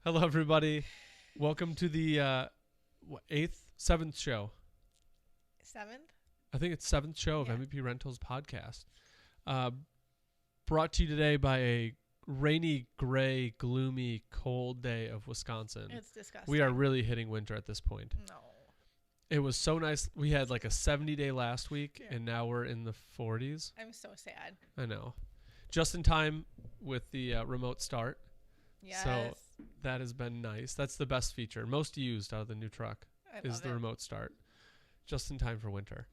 Hello, everybody. Welcome to the seventh show. Seventh? I think it's seventh show of Yeah. MVP Rentals podcast. Brought to you today by a rainy, gray, gloomy, cold day of Wisconsin. It's disgusting. We are really hitting winter at this point. No. It was so nice. We had like a 70-day last week, Yeah. and now we're in the 40s. I'm so sad. I know. Just in time with the remote start. Yes. So that has been nice. That's the best feature. Most used out of the new truck I is love the it. remote start. Just in time for winter.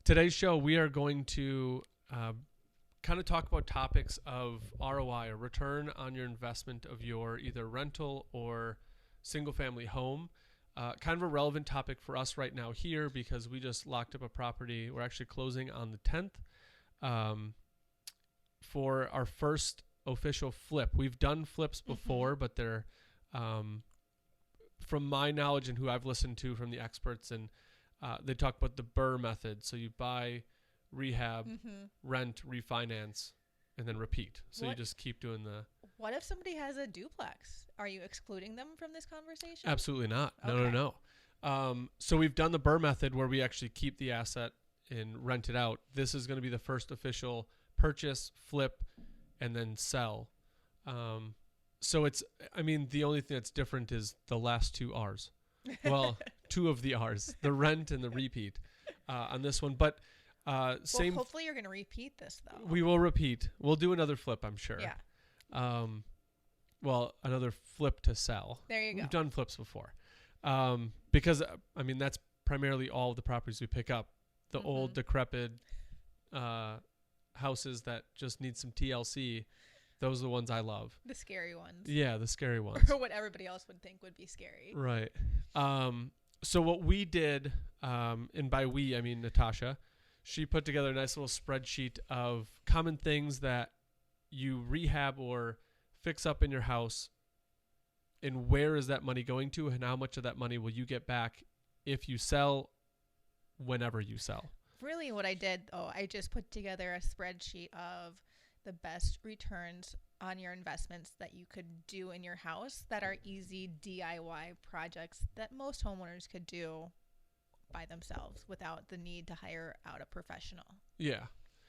Today's show, we are going to kind of talk about topics of ROI, or return on your investment of your either rental or single family home. Kind of a relevant topic for us right now here because we just locked up a property. We're actually closing on the 10th for our first official flip. We've done flips before, but they're from my knowledge and who I've listened to from the experts, and they talk about the BRRRR method. So you buy, rehab, rent, refinance, and then repeat. So you just keep doing the... What if somebody has a duplex? Are you excluding them from this conversation? Absolutely not. Okay. No. So we've done the BRRRR method where we actually keep the asset and rent it out. This is going to be the first official purchase, flip, and then sell. So it's, I mean, the only thing that's different is the last two R's. Well, two of the R's, the rent and the repeat on this one. But same. Well, hopefully you're going to repeat this, though. We will repeat. We'll do another flip, I'm sure. Yeah. Well, another flip to sell. There you go. We've done flips before. Because, I mean, that's primarily all of the properties we pick up. The old, decrepit houses that just need some TLC. Those are the ones I love. The scary ones. Yeah, the scary ones. Or what everybody else would think would be scary. Right. So what we did, and by we, I mean Natasha, she put together a nice little spreadsheet of common things that you rehab or fix up in your house, and where is that money going to, and how much of that money will you get back if you sell, whenever you sell. Really what I did, I just put together a spreadsheet of the best returns on your investments that you could do in your house that are easy DIY projects that most homeowners could do by themselves without the need to hire out a professional. Yeah.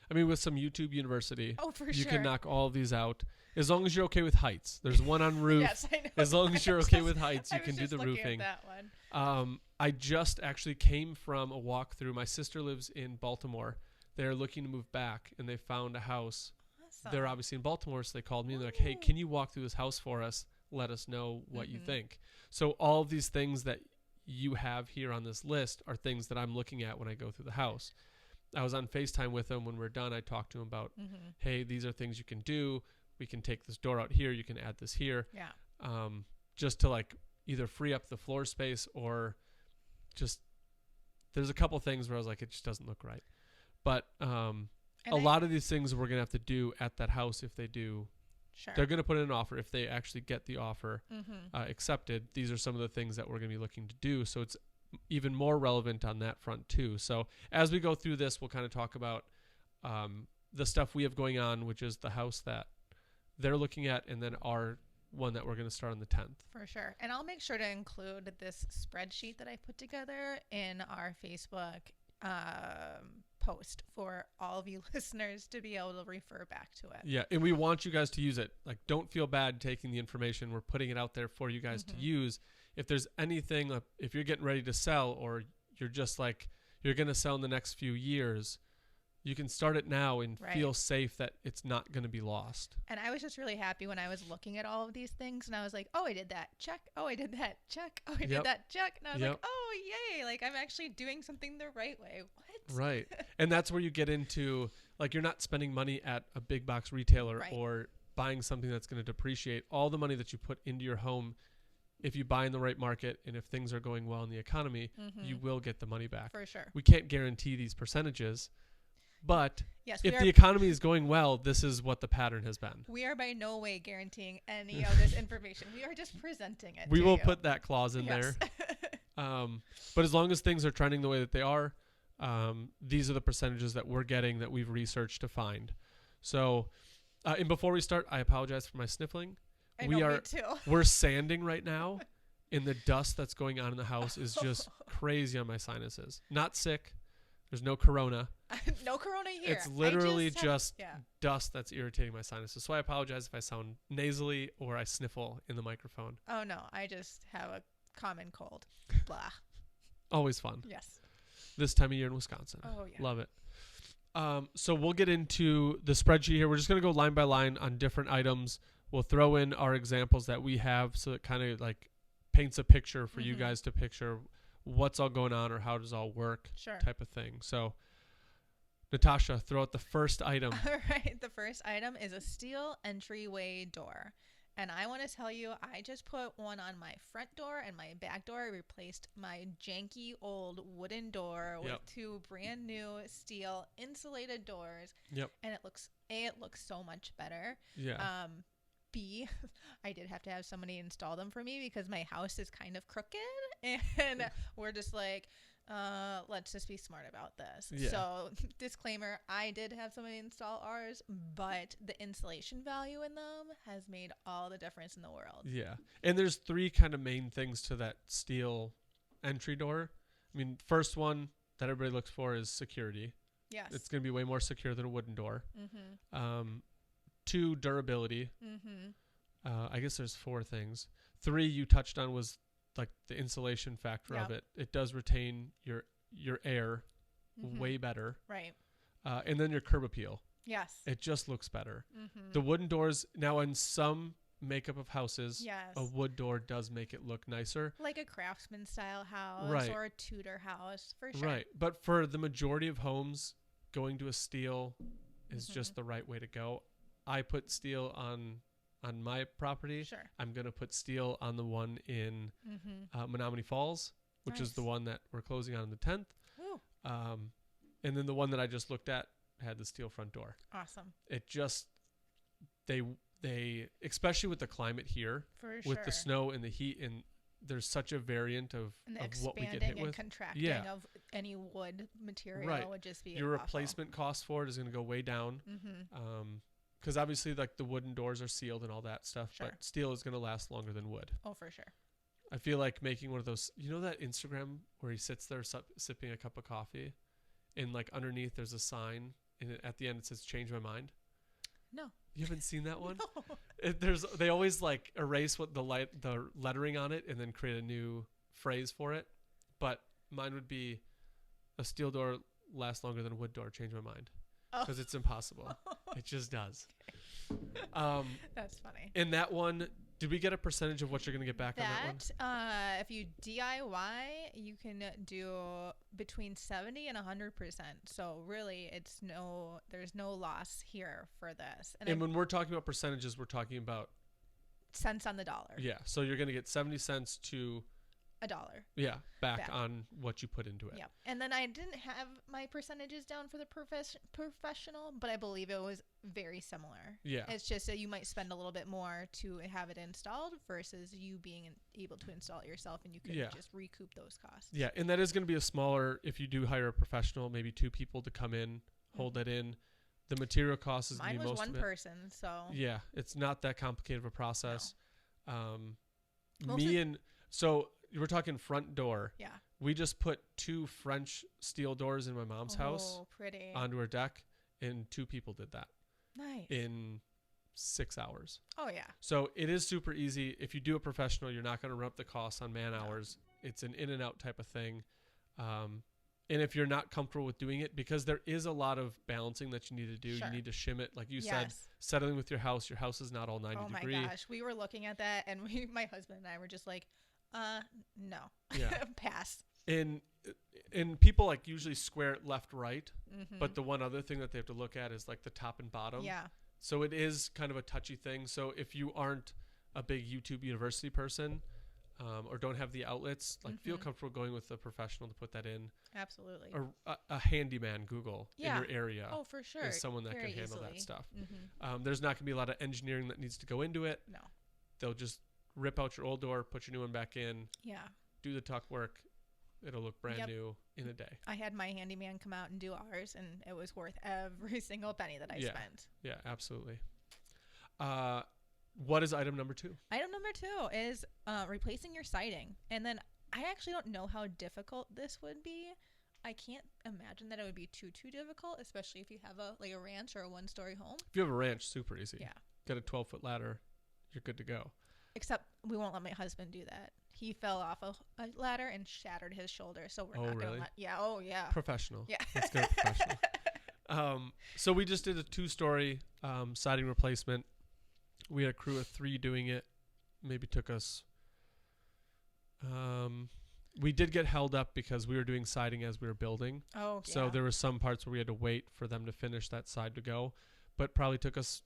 I mean, with some YouTube University, For you sure. can knock all of these out as long as you're okay with heights. There's one on roof. Yes, I know. As long as you're okay with heights, you can do the roofing. At that one. I just actually came from a walkthrough. My sister lives in Baltimore. They're looking to move back, and they found a house. Awesome. They're obviously in Baltimore, so they called me and they're like, hey, can you walk through this house for us? Let us know what you think. So all of these things that you have here on this list are things that I'm looking at when I go through the house. I was on FaceTime with him when we're done. I talked to him about, hey, these are things you can do. We can take this door out here. You can add this here. Yeah. Just to like either free up the floor space or just, there's a couple things where I was like, it just doesn't look right. But a lot of these things we're going to have to do at that house if they do. Sure. They're going to put in an offer. If they actually get the offer accepted, these are some of the things that we're going to be looking to do. So it's even more relevant on that front too. So as we go through this, we'll kind of talk about the stuff we have going on, which is the house that they're looking at, and then our one that we're going to start on the 10th. For sure. And I'll make sure to include this spreadsheet that I put together in our Facebook post for all of you listeners to be able to refer back to it. Yeah, and we want you guys to use it. Like, don't feel bad taking the information. We're putting it out there for you guys to use. If there's anything, if you're getting ready to sell, or you're just like, you're going to sell in the next few years, you can start it now and feel safe that it's not going to be lost. And I was just really happy when I was looking at all of these things, and I was like, oh, I did that, check. Oh, I did that, check. Oh, I did that, check. And I was like, oh, yay. Like, I'm actually doing something the right way. What? Right. And that's where you get into, like, you're not spending money at a big box retailer or buying something that's going to depreciate. All the money that you put into your home, if you buy in the right market and if things are going well in the economy, you will get the money back. For sure. We can't guarantee these percentages. But yes, if the economy is going well, this is what the pattern has been. We are by no way guaranteeing any of this information. We are just presenting it. We will put that clause in there. But as long as things are trending the way that they are, these are the percentages that we're getting that we've researched to find. So, and before we start, I apologize for my sniffling. I know, me too. we're sanding right now, and the dust that's going on in the house is just crazy on my sinuses. Not sick. There's no corona. No corona here. It's literally just dust that's irritating my sinuses. So I apologize if I sound nasally or I sniffle in the microphone. Oh, no. I just have a common cold. Blah. Always fun. Yes. This time of year in Wisconsin. Oh, yeah. Love it. So we'll get into the spreadsheet here. We're just going to go line by line on different items. We'll throw in our examples that we have so it kind of like paints a picture for you guys to picture what's all going on or how does all work type of thing. So Natasha, throw out the first item. All right. The first item is a steel entryway door. And I want to tell you, I just put one on my front door and my back door. I replaced my janky old wooden door with two brand new steel insulated doors. Yep. And it looks so much better. Yeah. B, I did have to have somebody install them for me because my house is kind of crooked. And we're just like, let's just be smart about this. Yeah. So disclaimer, I did have somebody install ours, but the insulation value in them has made all the difference in the world. Yeah. And there's three kind of main things to that steel entry door. I mean, first one that everybody looks for is security. Yes. It's going to be way more secure than a wooden door. Two, durability. I guess there's four things. Three you touched on was like the insulation factor of it. It does retain your air way better. Right. And then your curb appeal. Yes. It just looks better. The wooden doors, now in some makeup of houses, a wood door does make it look nicer. Like a craftsman style house or a Tudor house, for sure. Right. But for the majority of homes, going to a steel is just the right way to go. I put steel on my property. Sure. I'm going to put steel on the one in Menominee Falls, which is the one that we're closing on the 10th. And then the one that I just looked at had the steel front door. Awesome. It just, they especially with the climate here, with the snow and the heat, and there's such a variant of what we get hit with. And contracting of any wood material would just be your awful. Replacement cost for it is going to go way down. Because obviously, like the wooden doors are sealed and all that stuff, but steel is going to last longer than wood. Oh, for sure. I feel like making one of those, you know, that Instagram where he sits there sipping a cup of coffee, and like underneath there's a sign, and at the end it says "Change my mind." No, you haven't seen that one. No. They always like erase what the lettering on it and then create a new phrase for it. But mine would be, a steel door lasts longer than a wood door. Change my mind. Because it's impossible. It just does. That's funny. In that one, did we get a percentage of what you're going to get back on that one? If you DIY, you can do between 70 and 100%. So really, there's no loss here for this. And when we're talking about percentages, we're talking about cents on the dollar. Yeah. So you're going to get 70 cents to $1. Yeah, back on what you put into it. Yeah. And then I didn't have my percentages down for the professional, but I believe it was very similar. Yeah. It's just that you might spend a little bit more to have it installed versus you being able to install it yourself, and you could just recoup those costs. Yeah, and that is going to be a smaller, if you do hire a professional, maybe two people to come in, hold that in. The material cost is going to be most of it. Mine was one person, so. Yeah, it's not that complicated of a process. No. So you were talking front door. Yeah. We just put two French steel doors in my mom's house pretty. onto her deck, and two people did that. Nice. In 6 hours. Oh, yeah. So it is super easy. If you do a professional, you're not going to run up the costs on man hours. It's an in and out type of thing. And if you're not comfortable with doing it, because there is a lot of balancing that you need to do. Sure. You need to shim it. Like you said, settling with your house is not all 90 degree. Oh my gosh. We were looking at that, and my husband and I were just like, no. Yeah. Pass. And people like usually square it left, right. But the one other thing that they have to look at is like the top and bottom. Yeah. So it is kind of a touchy thing. So if you aren't a big YouTube University person, or don't have the outlets, like feel comfortable going with a professional to put that in. Absolutely. Or a handyman Google in your area. Oh, for sure. Is someone that can handle easily. that stuff. There's not going to be a lot of engineering that needs to go into it. No. They'll just rip out your old door, put your new one back in. Yeah. Do the tuck work. It'll look brand new in a day. I had my handyman come out and do ours, and it was worth every single penny that I spent. Yeah, absolutely. What is item number 2? Item number 2 is replacing your siding. And then I actually don't know how difficult this would be. I can't imagine that it would be too difficult, especially if you have a ranch or a 1-story home. If you have a ranch, super easy. Yeah. Got a 12-foot ladder, you're good to go. Except we won't let my husband do that. He fell off a ladder and shattered his shoulder, so we're not going to let. Yeah. Oh yeah. Professional. Yeah. Let's go professional. So we just did a 2-story siding replacement. We had a crew of 3 doing it. Maybe took us. We did get held up because we were doing siding as we were building. Oh, yeah. So there were some parts where we had to wait for them to finish that side to go, but probably took us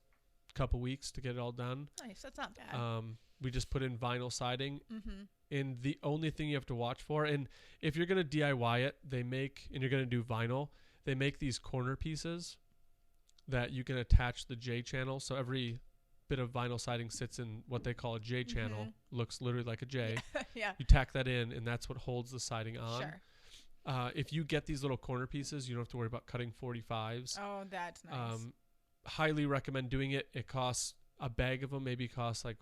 a couple weeks to get it all done. Nice. That's not bad. We just put in vinyl siding. Mm-hmm. And the only thing you have to watch for, and if you're going to DIY it, and you're going to do vinyl, they make these corner pieces that you can attach the J channel. So every bit of vinyl siding sits in what they call a J channel. Looks literally like a J. Yeah. You tack that in, and that's what holds the siding on. Sure. If you get these little corner pieces, you don't have to worry about cutting 45s. Oh, that's nice. Highly recommend doing it. It costs, a bag of them maybe costs like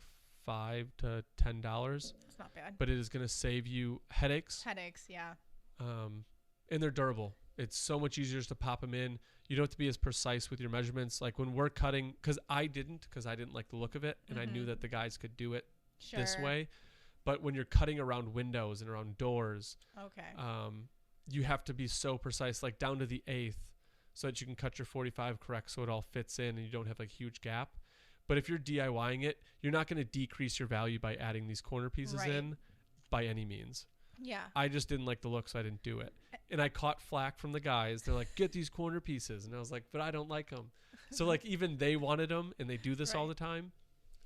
$5 to $10. That's not bad. But it is going to save you headaches. Yeah. And they're durable. It's so much easier just to pop them in. You don't have to be as precise with your measurements. Like when we're cutting, because I didn't like the look of it, and I knew that the guys could do it this way. But when you're cutting around windows and around doors, you have to be so precise, like down to the 1/8, so that you can cut your 45 correct so it all fits in and you don't have like a huge gap. But if you're DIYing it, you're not going to decrease your value by adding these corner pieces in by any means. Yeah. I just didn't like the look, so I didn't do it. And I caught flack from the guys. They're like, get these corner pieces. And I was like, but I don't like them. So like even they wanted them, and they do this all the time.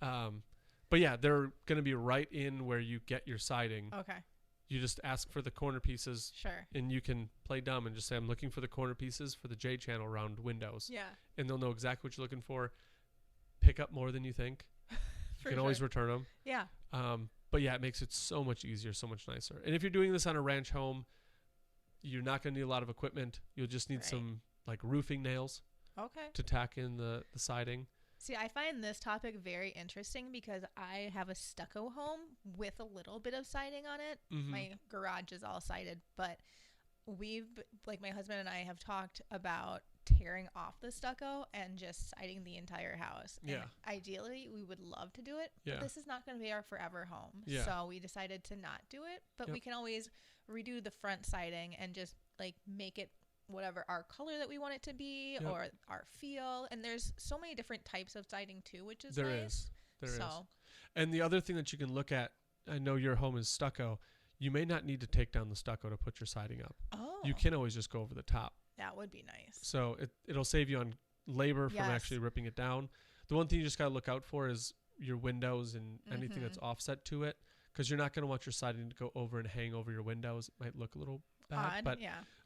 But yeah, they're going to be right in where you get your siding. Okay. You just ask for the corner pieces. Sure. And you can play dumb and just say, I'm looking for the corner pieces for the J channel around windows. Yeah. And they'll know exactly what you're looking for. Pick up more than you think. You can always return them. Yeah. But yeah, it makes it so much easier, so much nicer. And if you're doing this on a ranch home, you're not going to need a lot of equipment. You'll just need some like roofing nails to tack in the siding. See, I find this topic very interesting because I have a stucco home with a little bit of siding on it. Mm-hmm. My garage is all sided, but my husband and I have talked about tearing off the stucco and just siding the entire house. Yeah. And ideally, we would love to do it, but this is not going to be our forever home. Yeah. So we decided to not do it, but we can always redo the front siding and just like make it whatever our color that we want it to be or our feel. And there's so many different types of siding too, which is nice. There is. And the other thing that you can look at, I know your home is stucco. You may not need to take down the stucco to put your siding up. Oh. You can always just go over the top. That would be nice. So it'll save you on labor from actually ripping it down. The one thing you just got to look out for is your windows and anything that's offset to it, because you're not going to want your siding to go over and hang over your windows. It might look a little bad. Odd,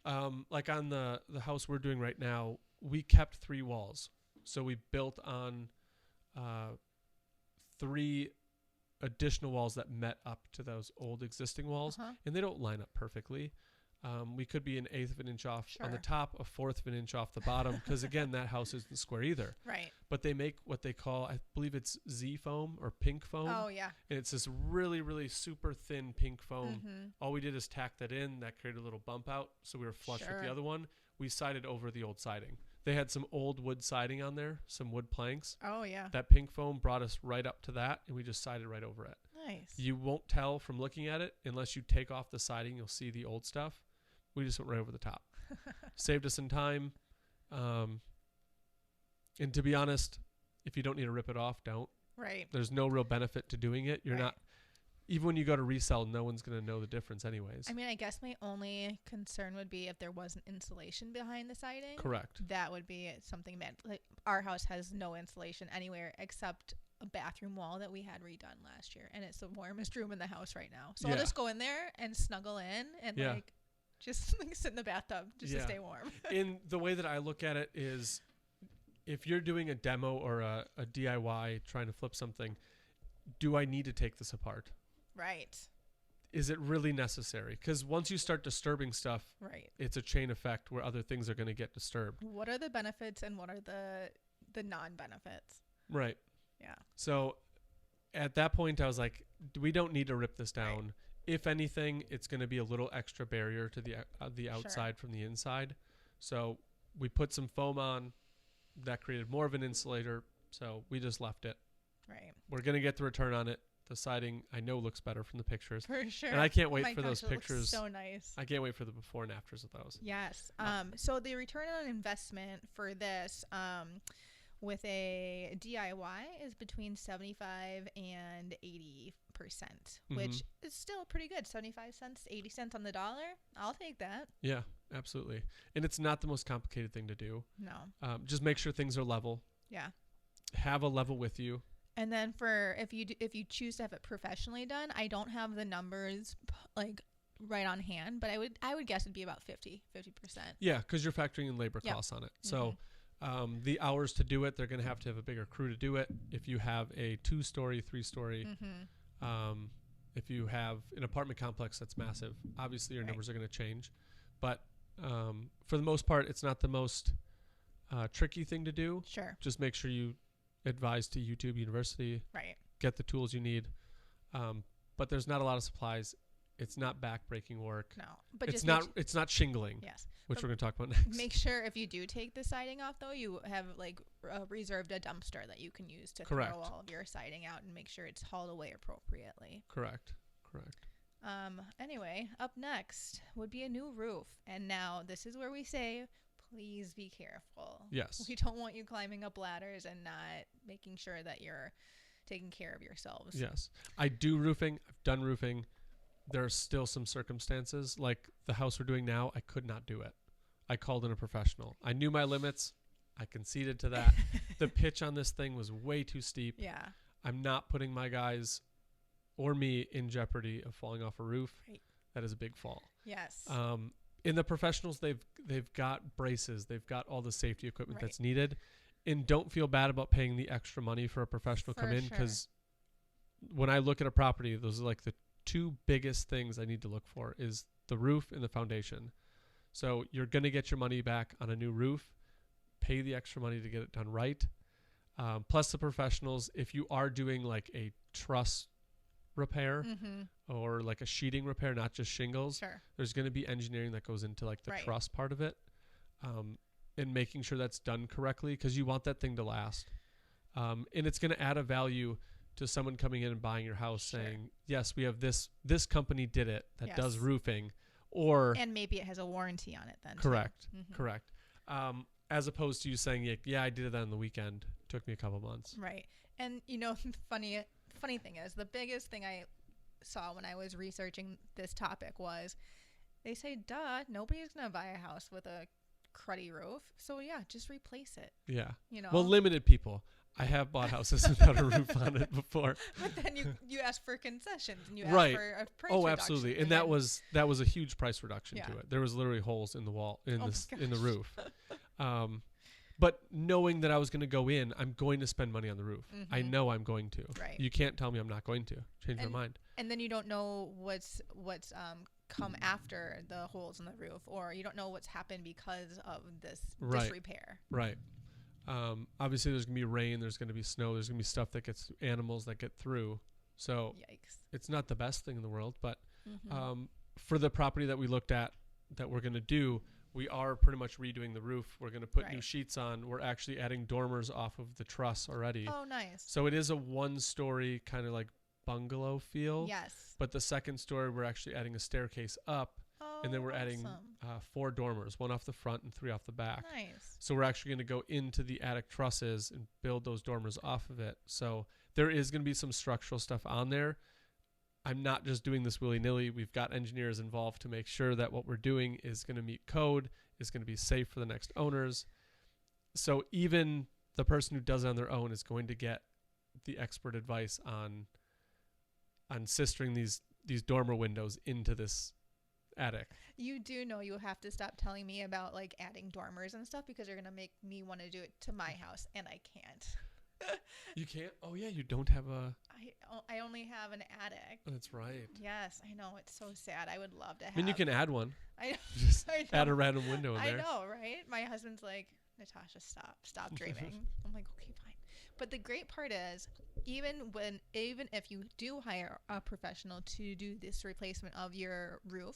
but like on the house we're doing right now, we kept 3 walls. So we built on 3 additional walls that met up to those old existing walls, and they don't line up perfectly. We could be 1/8 of an inch off on the top, 1/4 of an inch off the bottom, because again, that house isn't square either. Right. But they make what they call, I believe it's Z foam or pink foam. Oh yeah. And it's this really, really super thin pink foam. All we did is tack that in. That created a little bump out, so we were flush with the other one. We sided over the old siding. They had some old wood siding on there, some wood planks. Oh yeah. That pink foam brought us right up to that, and we just sided right over it. Nice. You won't tell from looking at it unless you take off the siding. You'll see the old stuff. We just went right over the top. Saved us some time. And to be honest, if you don't need to rip it off, don't. Right. There's no real benefit to doing it. You're not, even when you go to resell, no one's going to know the difference anyways. I mean, I guess my only concern would be if there wasn't insulation behind the siding. Correct. That would be something bad. Like our house has no insulation anywhere except a bathroom wall that we had redone last year. And it's the warmest room in the house right now. So I'll just go in there and snuggle in and just like sit in the bathtub just to stay warm. In the way that I look at it is, if you're doing a demo or a DIY trying to flip something, do I need to take this apart? Right. Is it really necessary? Because once you start disturbing stuff, it's a chain effect where other things are going to get disturbed. What are the benefits and what are the non-benefits? Right. Yeah. So at that point I was like, we don't need to rip this down. Right. If anything, it's going to be a little extra barrier to the outside from the inside. So we put some foam on that created more of an insulator. So we just left it. Right. We're going to get the return on it. The siding I know looks better from the pictures. For sure. And I can't wait My for gosh, those it looks pictures. so nice. I can't wait for the before and afters of those. Yes. So the return on investment for this with a DIY is between 75 and 80%, which is still pretty good. 75 cents, 80 cents on the dollar. I'll take that. Yeah, absolutely. And it's not the most complicated thing to do. No. Just make sure things are level. Yeah. Have a level with you. And then for if you choose to have it professionally done, I don't have the numbers like right on hand, but I would guess it'd be about 50%. Yeah, because you're factoring in labor costs on it. So the hours to do it, they're going to have a bigger crew to do it. If you have a 2-story, 3-story, if you have an apartment complex that's massive, obviously your numbers are going to change. But for the most part, it's not the most tricky thing to do. Sure. Just make sure you advise to YouTube University. Right. Get the tools you need. But there's not a lot of supplies. It's not back-breaking work. No, but it's not shingling. Yes, which but we're going to talk about next. Make sure if you do take the siding off, though, you have reserved a dumpster that you can use to throw all of your siding out and make sure it's hauled away appropriately. Correct. Anyway, up next would be a new roof, and now this is where we say, please be careful. Yes. We don't want you climbing up ladders and not making sure that you're taking care of yourselves. Yes. I do roofing. I've done roofing. There are still some circumstances, like the house we're doing now, I could not do it. I called in a professional. I knew my limits. I conceded to that. The pitch on this thing was way too steep. Yeah. I'm not putting my guys or me in jeopardy of falling off a roof. Right. That is a big fall. Yes. In the professionals, they've got braces. They've got all the safety equipment that's needed. And don't feel bad about paying the extra money for a professional to come in, because when I look at a property, those are like the 2 biggest things I need to look for is the roof and the foundation. So you're going to get your money back on a new roof. Pay the extra money to get it done right. Plus the professionals, if you are doing like a truss repair or like a sheeting repair, not just shingles, there's going to be engineering that goes into like the truss part of it, and making sure that's done correctly, because you want that thing to last. And it's going to add a value to someone coming in and buying your house saying, yes, we have this company did it that does roofing, and maybe it has a warranty on it then. Correct. As opposed to you saying, yeah, I did that on the weekend. It took me a couple months. Right. And funny thing is, the biggest thing I saw when I was researching this topic was they say, duh, nobody's going to buy a house with a cruddy roof. So yeah, just replace it. Yeah. You know? Well, limited people. I have bought houses without a roof on it before. But then you ask for concessions and you ask for a price reduction. Absolutely. And that was a huge price reduction to it. There was literally holes in the wall in the roof. But knowing that I was going to go in, I'm going to spend money on the roof. I know I'm going to. Right. You can't tell me I'm not going to. Change my mind. And then you don't know what's come after the holes in the roof, or you don't know what's happened because of this disrepair. Right. Obviously there's going to be rain, there's going to be snow, there's going to be stuff that gets animals that get through. So it's not the best thing in the world, but for the property that we looked at that we're going to do, we are pretty much redoing the roof. We're going to put new sheets on. We're actually adding dormers off of the truss already. Oh, nice. So it is a 1-story kind of like bungalow feel. Yes. But the 2nd story, we're actually adding a staircase up. And then we're adding 4 dormers, 1 off the front and 3 off the back. Nice. So we're actually going to go into the attic trusses and build those dormers off of it. So there is going to be some structural stuff on there. I'm not just doing this willy-nilly. We've got engineers involved to make sure that what we're doing is going to meet code, is going to be safe for the next owners. So even the person who does it on their own is going to get the expert advice on sistering these dormer windows into this attic. You do know you have to stop telling me about like adding dormers and stuff, because you're going to make me want to do it to my house, and I can't. You can't? Oh, yeah, you don't have a... I only have an attic. That's right. Yes, I know. It's so sad. I would love to have... I mean, you can add one. I know. Just add a random window in there. I know, right? My husband's like, Natasha, stop dreaming. I'm like, okay, fine. But the great part is, even if you do hire a professional to do this replacement of your roof,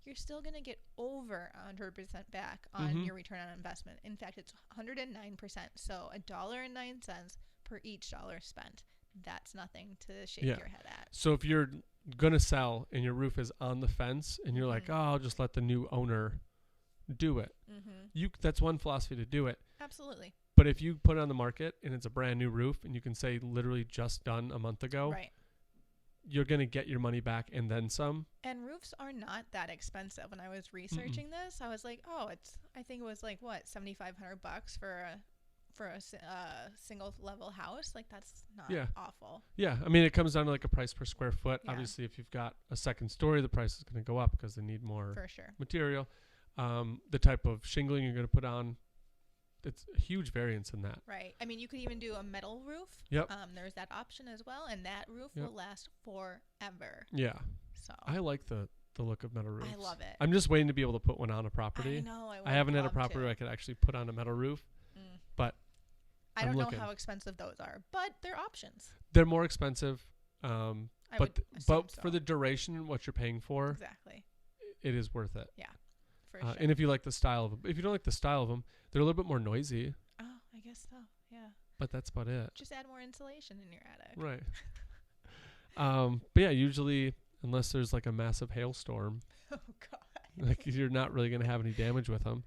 you're still going to get over 100% back on your return on investment. In fact, it's 109%. So $1.09 per each dollar spent. That's nothing to shake your head at. So if you're going to sell and your roof is on the fence and you're like, oh, I'll just let the new owner do it. That's one philosophy to do it. Absolutely. But if you put it on the market and it's a brand new roof and you can say literally just done a month ago, right, you're going to get your money back and then some. And roofs are not that expensive. When I was researching this, I was like, oh, I think it was like what, $7,500 for a single level house. Like, that's not awful. Yeah. I mean, it comes down to like a price per square foot. Yeah. Obviously, if you've got a second story, the price is going to go up because they need more for sure material. The type of shingling you're going to put on, it's a huge variance in that. Right. I mean, you could even do a metal roof. Yep. There's that option as well, and that roof will last forever. Yeah. So I like the look of metal roofs. I love it. I'm just waiting to be able to put one on a property. I know. I haven't had a property where I could actually put on a metal roof, but I don't know how expensive those are, but they're options. They're more expensive, but so. For the duration and what you're paying for, exactly, it is worth it. Yeah. Sure. And if you like the style of them, if you don't like the style of them, they're a little bit more noisy. Oh, I guess so. Yeah. But that's about it. Just add more insulation in your attic. Right. But yeah, usually, unless there's like a massive hailstorm, oh God, like you're not really going to have any damage with them.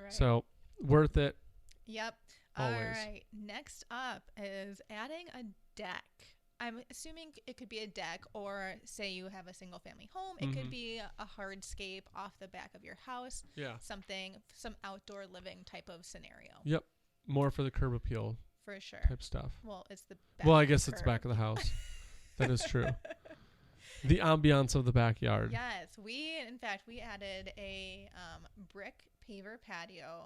Right. So worth it. Yep. Always. All right. Next up is adding a deck. I'm assuming it could be a deck, or say you have a single family home. It could be a hardscape off the back of your house. Yeah. Some outdoor living type of scenario. Yep. More for the curb appeal. For sure. Type stuff. Well, it's the back. Well, I guess it's back of the house. That is true. The ambiance of the backyard. Yes. In fact, we added a brick paver patio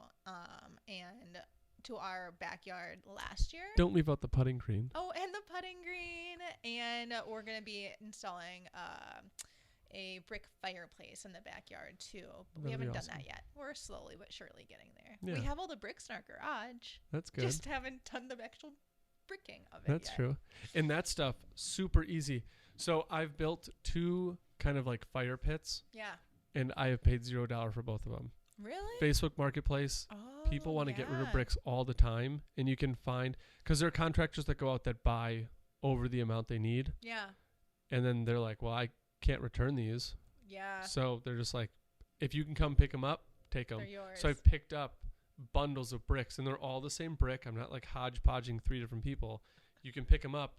and to our backyard last year. Don't leave out the putting green. Oh, and the putting green. And we're going to be installing a brick fireplace in the backyard too. But we haven't done that yet. We're slowly but surely getting there. Yeah. We have all the bricks in our garage. That's good. Just haven't done the actual bricking of it That's yet. true. And that stuff, super easy. So I've built 2 kind of like fire pits. Yeah. And I have paid $0 for both of them. Really? Facebook Marketplace. Oh, people want to get rid of bricks all the time. And you can find, because there are contractors that go out that buy over the amount they need. Yeah. And then they're like, well, I can't return these. Yeah. So they're just like, if you can come pick them up, take them. They're yours. So I've picked up bundles of bricks, and they're all the same brick. I'm not like hodgepodging 3 different people. You can pick them up.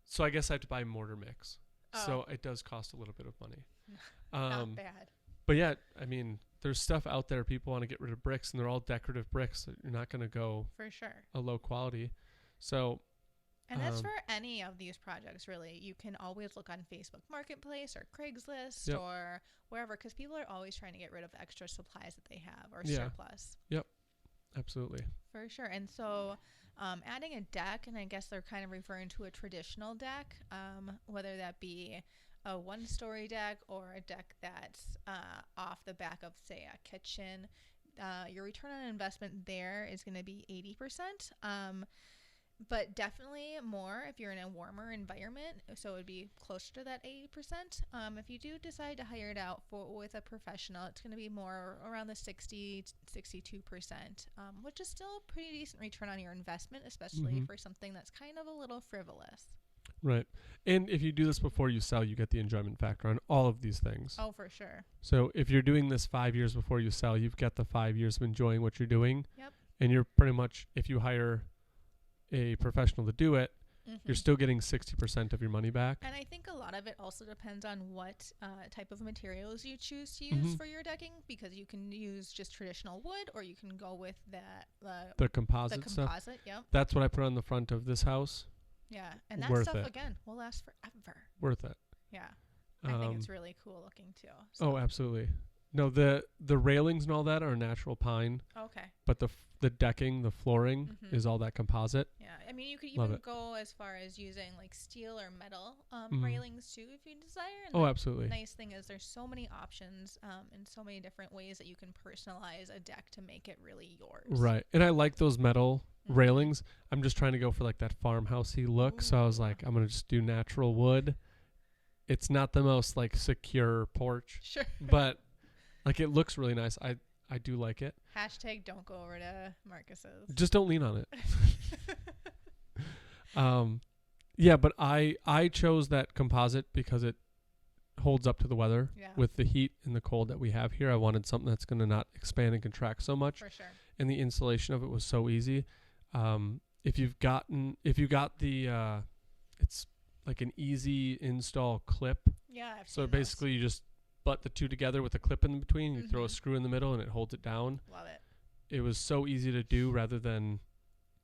So I guess I have to buy mortar mix. Oh. So it does cost a little bit of money. Not bad. But yeah, I mean, there's stuff out there. People want to get rid of bricks, and they're all decorative bricks. So you're not going to go for sure a low quality. So, and that's for any of these projects, really. You can always look on Facebook Marketplace or Craigslist or wherever, because people are always trying to get rid of extra supplies that they have or surplus. Yep, absolutely. For sure. And so adding a deck, and I guess they're kind of referring to a traditional deck, whether that be a 1-story deck or a deck that's off the back of, say, a kitchen. Your return on investment there is going to be 80%, but definitely more if you're in a warmer environment. So it would be closer to that 80%. If you do decide to hire it out with a professional, it's going to be more around the 60, 62%, which is still a pretty decent return on your investment, especially for something that's kind of a little frivolous. Right. And if you do this before you sell, you get the enjoyment factor on all of these things. Oh, for sure. So if you're doing this 5 years before you sell, you've got the 5 years of enjoying what you're doing. Yep. And you're pretty much, if you hire a professional to do it, you're still getting 60% of your money back. And I think a lot of it also depends on what type of materials you choose to use for your decking, because you can use just traditional wood, or you can go with that the composite stuff. Yep. That's what I put on the front of this house. Yeah, and that stuff again will last forever. Worth it. Yeah, I think it's really cool looking too. So. Oh, absolutely. No, the railings and all that are natural pine, Okay. but the decking, the flooring Mhm. is all that composite. Yeah, I mean, you could Love even it. go as far as using like steel or metal Mhm. railings too, if you desire. And Oh, the absolutely. nice thing is there's so many options and so many different ways that you can personalize a deck to make it really yours. Right. And I like those metal Mhm. railings. I'm just trying to go for like that farmhousey look. So I was Ooh. like, I'm going to just do natural wood. It's not the most like secure porch, Sure. but like it looks really nice. I do like it. Hashtag don't go over to Marcus's. Just don't lean on it. Yeah, but I chose that composite because it holds up to the weather. Yeah. With the heat and the cold that we have here. I wanted something that's going to not expand and contract so much. For sure. And the installation of it was so easy. If you got the it's like an easy install clip. Yeah. I've So seen basically you just butt the two together with a clip in between. You throw a Mhm. screw in the middle and it holds it down. those. Love it. It was so easy to do rather than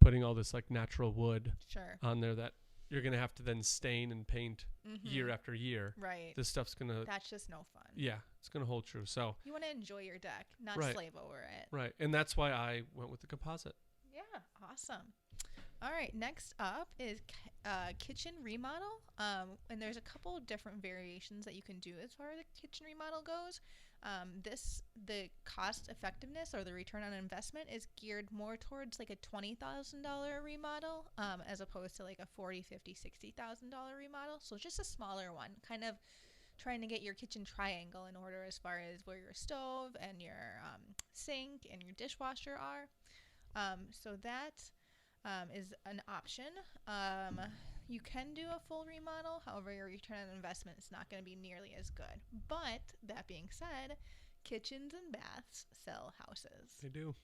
putting all this like natural wood Sure. on there that you're going to have to then stain and paint year after year. Right. This stuff's going to, That's just no fun. yeah, it's going to hold true. So, You want to enjoy your deck, not Right. slave over it. right. And that's why I went with the composite. Yeah, awesome. All right, next up is kitchen remodel. And there's a couple of different variations that you can do as far as the kitchen remodel goes. The cost effectiveness or the return on investment is geared more towards like a $20,000 remodel as opposed to like a $40,000, $50,000, $60,000 remodel. So just a smaller one, kind of trying to get your kitchen triangle in order as far as where your stove and your sink and your dishwasher are. So that is an option. You can do a full remodel. However, your return on investment is not going to be nearly as good. But that being said, kitchens and baths sell houses. They do.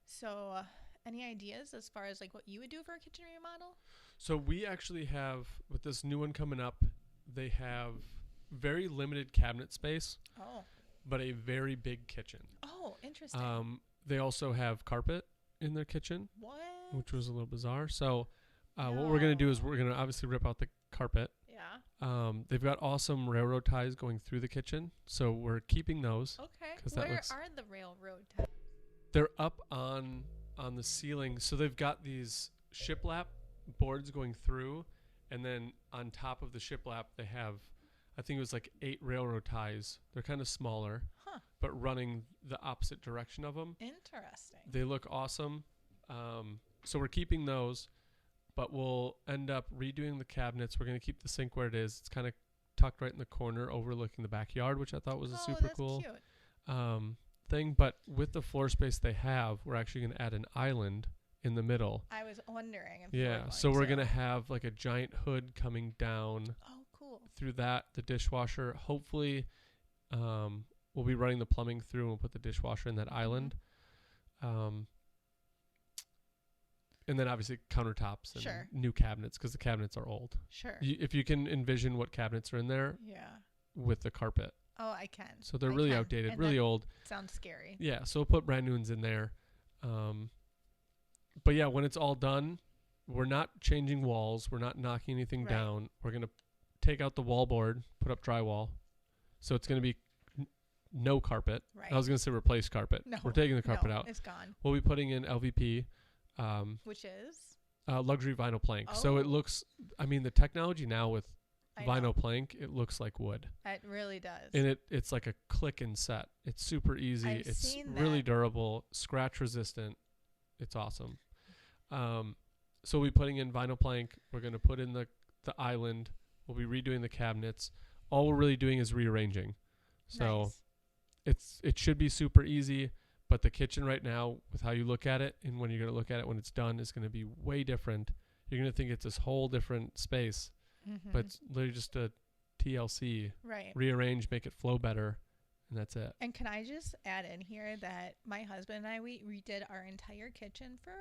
So any ideas as far as like what you would do for a kitchen remodel? So we actually have, with this new one coming up, they have very limited cabinet space, Oh. but a very big kitchen. Oh, interesting. They also have carpet in their kitchen, What? which was a little bizarre. So what we're going to do is No. we're going to obviously rip out the carpet. Yeah. They've got awesome railroad ties going through the kitchen. So we're keeping those. Okay. 'Cause that Where looks- are the railroad ties? They're up on the ceiling. So they've got these shiplap boards going through. And then on top of the shiplap, they have, I think it was like 8 railroad ties. They're kind of smaller, Huh. but running the opposite direction of them. Interesting. They look awesome. So we're keeping those, but we'll end up redoing the cabinets. We're going to keep the sink where it is. It's kind of tucked right in the corner overlooking the backyard, which I thought was a super that's cool cute. thing. But with the floor space they have, we're actually going to add an island in the middle. I was wondering if you were Yeah, going so we're to. going to have like a giant hood coming down Oh, cool. through that, the dishwasher. Hopefully, we'll be running the plumbing through and we'll put the dishwasher in that island. And then obviously countertops and Sure. new cabinets because the cabinets are old. Sure. If you can envision what cabinets are in there Yeah. with the carpet. Oh, I can. So they're I really can. outdated, And really that old. Sounds scary. Yeah, so we'll put brand new ones in there. But yeah, when it's all done, we're not changing walls. We're not knocking anything Right. down. We're going to take out the wall board, put up drywall. So it's going to be no carpet. Right. I was going to say replace carpet. No. We're taking the carpet No, out. It's gone. We'll be putting in LVP, Which is? luxury vinyl plank. So Oh. it looks, I mean, the technology now with I vinyl know. plank, it looks like wood. It really does. And it's like a click and set. It's super easy. I've It's seen really that. durable, scratch resistant. It's awesome. So we'll be putting in vinyl plank. We're going to put in the island. We'll be redoing the cabinets. All we're really doing is rearranging. So Nice. it should be super easy. But the kitchen right now, with how you look at it and when you're going to look at it when it's done, is going to be way different. You're going to think it's this whole different space. Mhm. But it's literally just a TLC. Right. Rearrange, make it flow better, and that's it. And can I just add in here that my husband and I, we redid our entire kitchen for,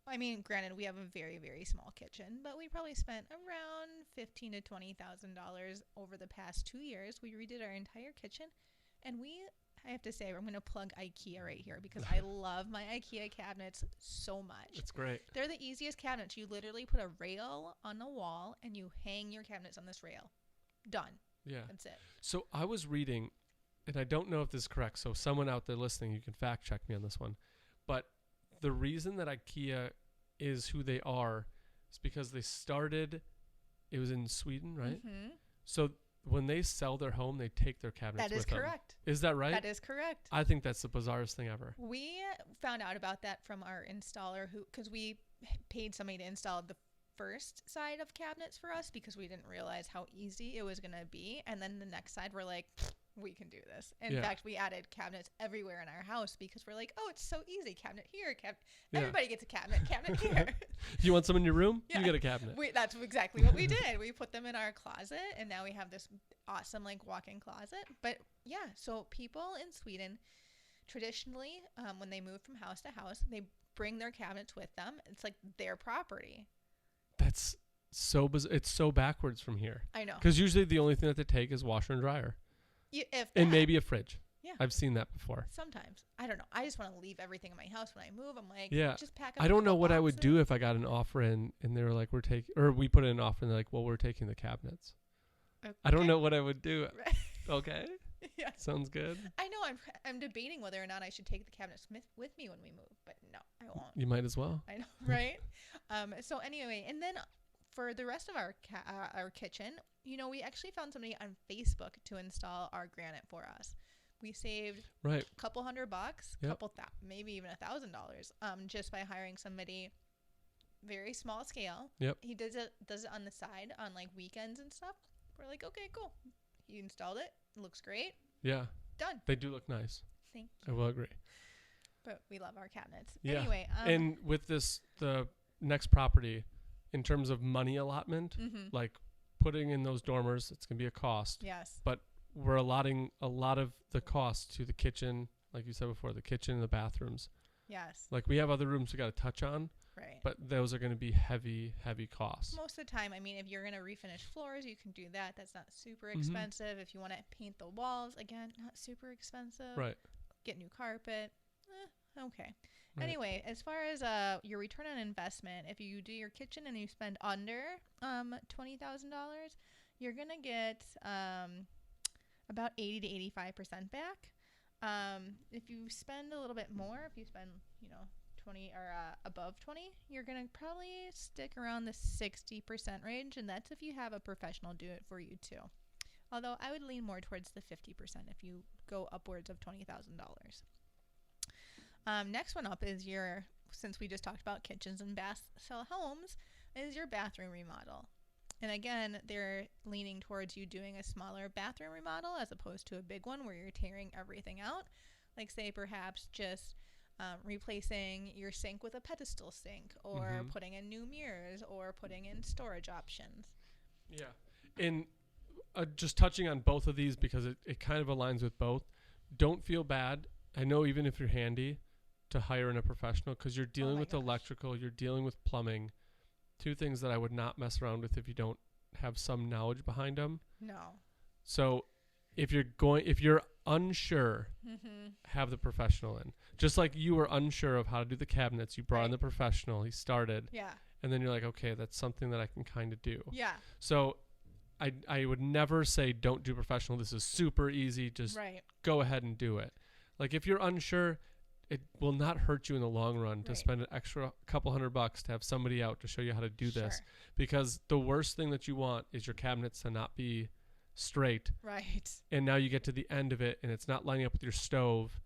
I mean, granted, we have a very, very small kitchen, but we probably spent around $15,000 to $20,000 over the past 2 years. We redid our entire kitchen, and I have to say, I'm going to plug IKEA right here because I love my IKEA cabinets so much. It's great. They're the easiest cabinets. You literally put a rail on the wall and you hang your cabinets on this rail. Done. Yeah. That's it. So I was reading, and I don't know if this is correct, so someone out there listening, you can fact check me on this one. But the reason that IKEA is who they are is because they started, it was in Sweden, right? Mm-hmm. So when they sell their home, they take their cabinets That is with them. correct. Is that right? That is correct. I think that's the bizarrest thing ever. We found out about that from our installer because we paid somebody to install the first side of cabinets for us because we didn't realize how easy it was going to be. And then the next side, we're like, we can do this. In fact, we added cabinets everywhere in our house because we're like, oh, it's so easy. Cabinet here. Everybody gets a cabinet here. You want some in your room? You get a cabinet. That's exactly what we did. We put them in our closet, and now we have this awesome like walk-in closet. But yeah, so people in Sweden, traditionally, when they move from house to house, they bring their cabinets with them. It's like their property. That's so bizarre. It's so backwards from here. I know. Because usually the only thing that they take is washer and dryer. And maybe a fridge. Yeah. I've seen that before. Sometimes. I don't know. I just want to leave everything in my house when I move. I'm like, just pack up. I don't know what I would do if I got an offer in and they were like, we put in an offer and they're like, well, we're taking the cabinets. Okay. I don't know what I would do. Okay. Yeah. Sounds good. I know. I'm debating whether or not I should take the cabinets with me when we move, but no, I won't. You might as well. I know, right? So anyway, and then for the rest of our kitchen, we actually found somebody on Facebook to install our granite for us. We saved a couple $100, maybe even $1,000, just by hiring somebody very small scale. Yep. He does it on the side on like weekends and stuff. We're like, okay, cool. He installed it. Looks great. Yeah. Done. They do look nice. Thank you. I will agree. But we love our cabinets. Yeah. Anyway. And with the next property, in terms of money allotment, like putting in those dormers, it's going to be a cost. Yes. But we're allotting a lot of the cost to the kitchen, like you said before, the kitchen and the bathrooms. Yes. Like we have other rooms we got to touch on. Right. But those are going to be heavy costs. Most of the time, I mean, if you're going to refinish floors, you can do that. That's not super expensive. If you want to paint the walls, again, not super expensive. Right. Get new carpet. Okay. Right. Anyway, as far as your return on investment, if you do your kitchen and you spend under $20,000, you're going to get about 80 to 85% back. If you spend a little bit more, if you spend, 20 or above 20, you're going to probably stick around the 60% range, and that's if you have a professional do it for you too. Although I would lean more towards the 50% if you go upwards of $20,000. Next one up is since we just talked about kitchens and bath cell homes, is your bathroom remodel. And again, they're leaning towards you doing a smaller bathroom remodel as opposed to a big one where you're tearing everything out. Like say perhaps just replacing your sink with a pedestal sink, or putting in new mirrors, or putting in storage options. Yeah. And just touching on both of these because it kind of aligns with both. Don't feel bad. I know even if you're handy to hire in a professional, because you're dealing with electrical, you're dealing with plumbing. Two things that I would not mess around with if you don't have some knowledge behind them. No. So if you're unsure, have the professional in. Just like you were unsure of how to do the cabinets, you brought in the professional, he started. Yeah. And then you're like, okay, that's something that I can kind of do. Yeah. So I would never say don't do professional. This is super easy. Just go ahead and do it. Like if you're unsure, it will not hurt you in the long run to spend an extra couple $100 to have somebody out to show you how to do this. Because the worst thing that you want is your cabinets to not be straight. Right. And now you get to the end of it and it's not lining up with your stove.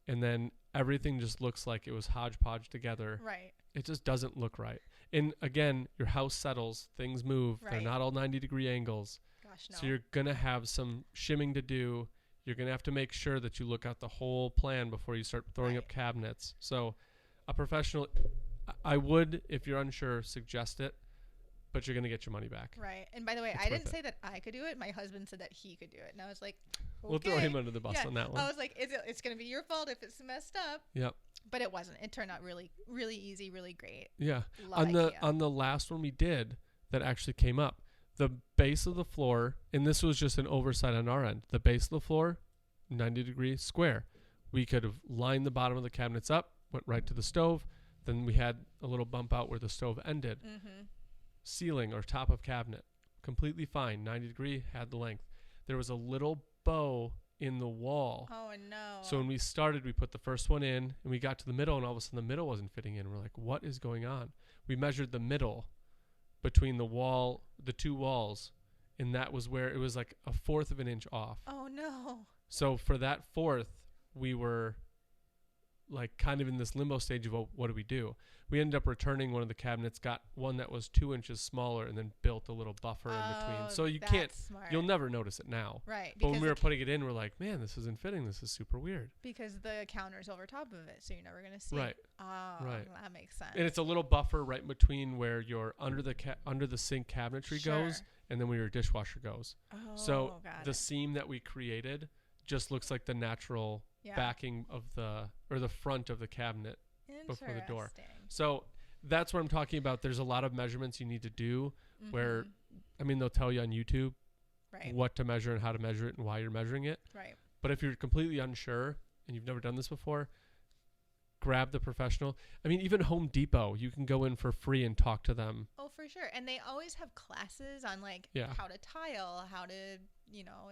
And then everything just looks like it was hodgepodge together. Right. It just doesn't look right. And again, your house settles, things move. They're not all 90-degree angles. Gosh, no. So you're going to have some shimming to do. You're going to have to make sure that you look at the whole plan before you start throwing up cabinets. So a professional, I would, if you're unsure, suggest it, but you're going to get your money back. Right. And by the way, I didn't say that I could do it. My husband said that he could do it. And I was like, okay. We'll throw him under the bus on that one. I was like, it's going to be your fault if it's messed up. Yep. But it wasn't. It turned out really, really easy, really great. Yeah. On the last one we did that actually came up, the base of the floor, and this was just an oversight on our end, the base of the floor, 90-degree square. We could have lined the bottom of the cabinets up, went right to the stove. Then we had a little bump out where the stove ended. Ceiling or top of cabinet, completely fine, 90-degree, had the length. there was a little bow in the wall. Oh no. So when we started, we put the first one in, and we got to the middle, and all of a sudden the middle wasn't fitting in. We're like, what is going on? We measured the middle between the two walls, and that was where it was like a fourth of an inch off. Oh no. So for that fourth, we were like kind of in this limbo stage of, oh, what do we do? We ended up returning one of the cabinets, got one that was 2 inches smaller, and then built a little buffer in between. So you can't, smart. you'll never notice it now. Right. But when we were putting it in, we're like, man, this isn't fitting. This is super weird. Because the counter's over top of it, so you're never going to see Right. it. Oh, Right. That makes sense. And it's a little buffer right in between where your under the sink cabinetry goes, and then where your dishwasher goes. Oh, So got the it. seam that we created just looks like the natural backing of the front of the cabinet before the door. So that's what I'm talking about. There's a lot of measurements you need to do where, I mean, they'll tell you on YouTube what to measure and how to measure it and why you're measuring it. Right. But if you're completely unsure and you've never done this before, grab the professional. I mean, even Home Depot, you can go in for free and talk to them. Oh, for sure. And they always have classes on like how to tile, how to,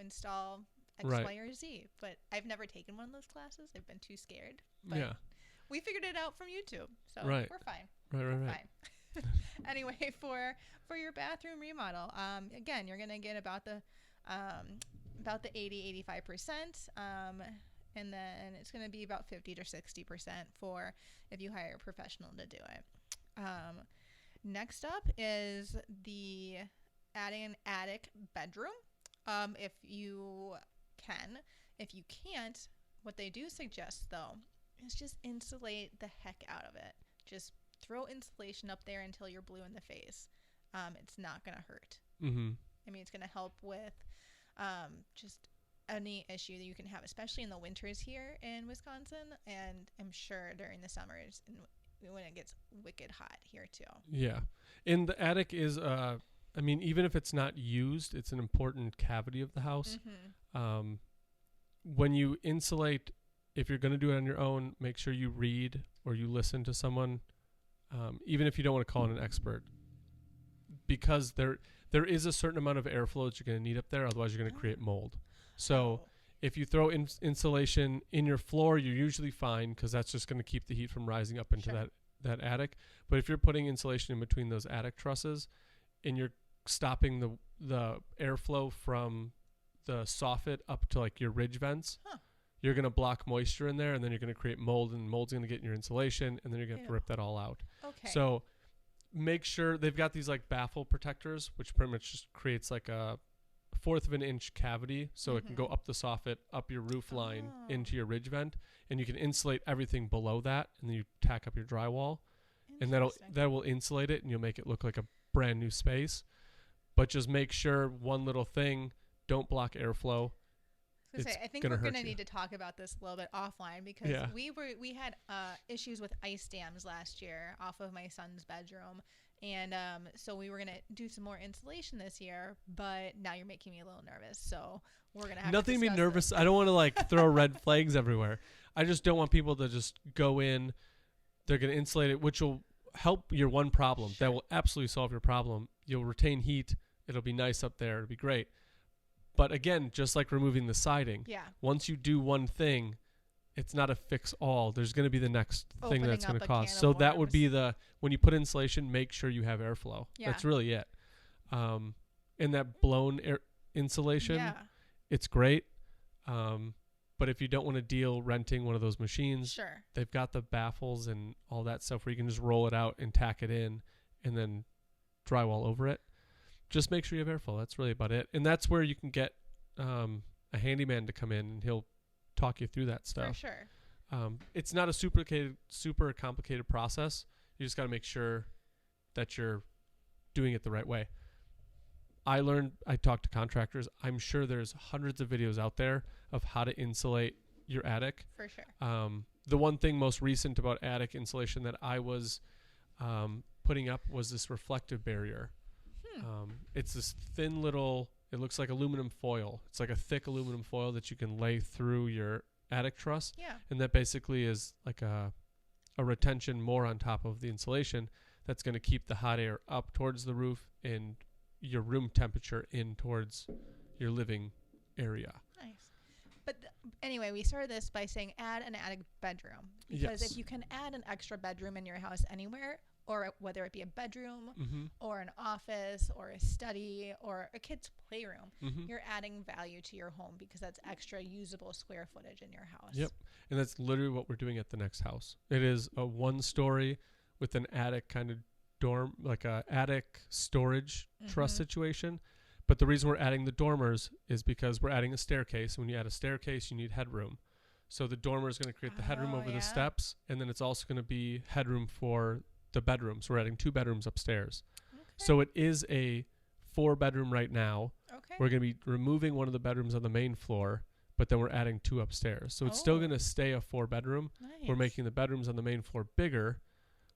install X, Y, or Z. But I've never taken one of those classes. I've been too scared. But we figured it out from YouTube. So we're fine. Right. Fine. Anyway, for your bathroom remodel, again, you're going to get about the 80-85%. And then it's going to be about 50 to 60% for if you hire a professional to do it. Next up is the adding an attic bedroom. If you can. If you can't, what they do suggest, though, is just insulate the heck out of it. Just throw insulation up there until you're blue in the face. It's not going to hurt. Mm-hmm. I mean, it's going to help with just any issue that you can have, especially in the winters here in Wisconsin, and I'm sure during the summers and when it gets wicked hot here too. Yeah. And the attic is, I mean, even if it's not used, it's an important cavity of the house. Mm-hmm. When you insulate, if you're going to do it on your own, make sure you read or you listen to someone, even if you don't want to call in an expert, because there is a certain amount of airflow that you're going to need up there. Otherwise, you're going to create mold. So if you throw insulation in your floor, you're usually fine because that's just going to keep the heat from rising up into that attic. But if you're putting insulation in between those attic trusses and you're stopping the airflow from the soffit up to like your ridge vents, you're going to block moisture in there, and then you're going to create mold, and mold's going to get in your insulation, and then you're going to have to rip that all out. Okay. So make sure they've got these like baffle protectors, which pretty much just creates like a fourth of an inch cavity, so it can go up the soffit, up your roof line, into your ridge vent, and you can insulate everything below that, and then you tack up your drywall, and that will insulate it, and you'll make it look like a brand new space. But just make sure one little thing, don't block airflow. I think we're going to need to talk about this a little bit offline because we had issues with ice dams last year off of my son's bedroom. And so we were going to do some more insulation this year, but now you're making me a little nervous. So we're going to have nothing to to be nervous. I don't want to like throw red flags everywhere. I just don't want people to just go in. They're going to insulate it, which will help your one problem. That will absolutely solve your problem. You'll retain heat. It'll be nice up there. It'll be great. But again, just like removing the siding, once you do one thing, it's not a fix all. There's going to be the next thing that's going to cause. So that would be when you put insulation, make sure you have airflow. Yeah. That's really it. And that blown air insulation, it's great. But if you don't want to deal renting one of those machines, they've got the baffles and all that stuff where you can just roll it out and tack it in and then drywall over it. Just make sure you have airflow. That's really about it. And that's where you can get a handyman to come in, and he'll talk you through that stuff. For sure. It's not a super complicated process. You just got to make sure that you're doing it the right way. I talked to contractors. I'm sure there's hundreds of videos out there of how to insulate your attic. For sure. The one thing most recent about attic insulation that I was putting up was this reflective barrier. It's this thin little, it looks like aluminum foil. It's like a thick aluminum foil that you can lay through your attic truss. Yeah. And that basically is like a retention more on top of the insulation that's going to keep the hot air up towards the roof and your room temperature in towards your living area. Nice. But anyway, we started this by saying add an attic bedroom. Because Yes. if you can add an extra bedroom in your house anywhere, or whether it be a bedroom Mm-hmm. or an office or a study or a kid's playroom, Mm-hmm. you're adding value to your home because that's extra usable square footage in your house. Yep. And that's literally what we're doing at the next house. It is a 1-story with an attic kind of dorm, like a attic storage truss Mhm. situation. But the reason we're adding the dormers is because we're adding a staircase. When you add a staircase, you need headroom. So the dormer is going to create the headroom Oh, over yeah. the steps, and then it's also going to be headroom for the bedrooms. We're adding 2 bedrooms upstairs. Okay. So it is a 4-bedroom right now. Okay. We're going to be removing one of the bedrooms on the main floor, but then we're adding 2 upstairs. So it's still Oh. going to stay a 4-bedroom. Nice. We're making the bedrooms on the main floor bigger.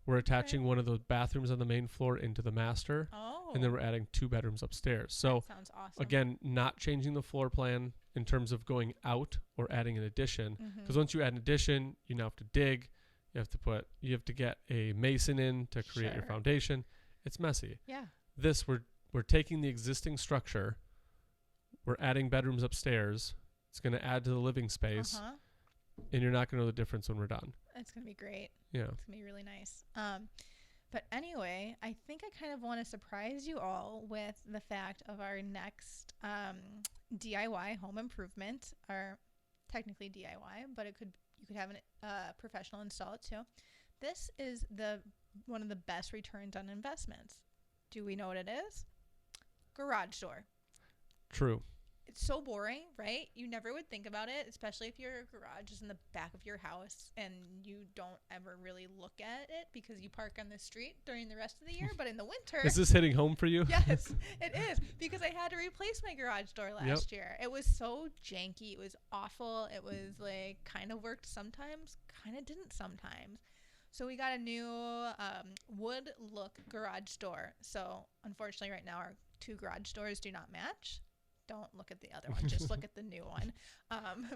We're attaching one of those bathrooms on the main floor into the master, Oh. and then we're adding 2 bedrooms upstairs. So that sounds awesome. again, not changing the floor plan in terms of going out or adding an addition. Because once you add an addition, you now have to dig. You have to get a mason in to create your Sure. foundation. It's messy. Yeah. This we're taking the existing structure. We're adding bedrooms upstairs. It's going to add to the living space, Uh-huh. and you're not going to know the difference when we're done. It's going to be great. Yeah. It's going to be really nice. But anyway, I think I kind of want to surprise you all with the fact of our next DIY home improvement, or technically DIY, but you could have a professional install it too. This is one of the best returns on investments. Do we know what it is? Garage door. True. It's so boring, right? You never would think about it, especially if your garage is in the back of your house and you don't ever really look at it because you park on the street during the rest of the year. But in the winter, Is this hitting home for you? yes, it is, because I had to replace my garage door last year. It was so janky. It was awful. It was like kind of worked sometimes, kind of didn't sometimes. So we got a new wood look garage door. So unfortunately right now our 2 garage doors do not match. Don't look at the other one. Just look at the new one.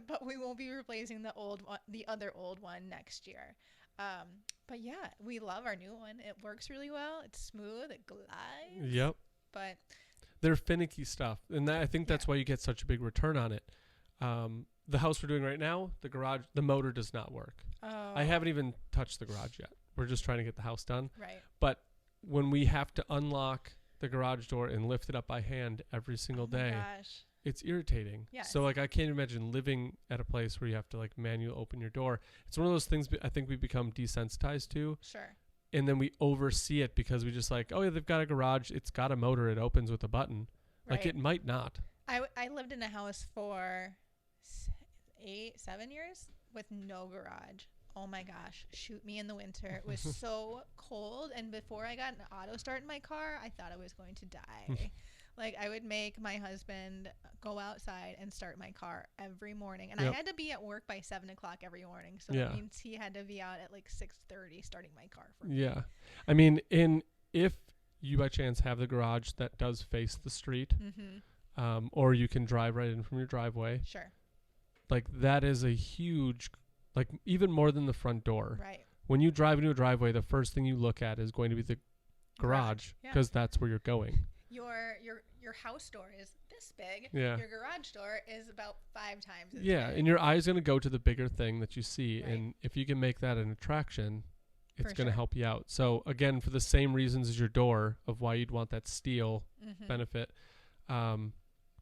But we won't be replacing the other old one next year. But yeah, we love our new one. It works really well. It's smooth. It glides. Yep. But They're finicky stuff, and I think that's why you get such a big return on it. The house we're doing right now, the motor does not work. oh, I haven't even touched the garage yet. We're just trying to get the house done. right. But when we have to unlock the garage door and lift it up by hand every single Oh my day, gosh. it's irritating. Yes. So like I can't imagine living at a place where you have to like manually open your door. It's one of those things I think we become desensitized to, Sure. and then we oversee it because we just like, oh yeah, they've got a garage, it's got a motor, it opens with a button. Like Right. it might not. I lived in a house for 7 years with no garage. Oh my gosh, shoot me in the winter. It was so cold, and before I got an auto start in my car, I thought I was going to die. Like I would make my husband go outside and start my car every morning, and Yep. I had to be at work by 7:00 every morning. So Yeah. that means he had to be out at like 6:30 starting my car for me. Yeah. I mean, if you by chance have the garage that does face the street, Mm-hmm. or you can drive right in from your driveway, Sure. like that is a huge, like even more than the front door. Right. When you drive into a driveway, the first thing you look at is going to be the garage Yeah. because that's where you're going. Your house door is this big. Yeah. Your garage door is about 5 times as Yeah, big. and your eye's going to go to the bigger thing that you see, Right. and if you can make that an attraction, it's For going to sure. help you out. So again, for the same reasons as your door of why you'd want that steel Mhm. benefit,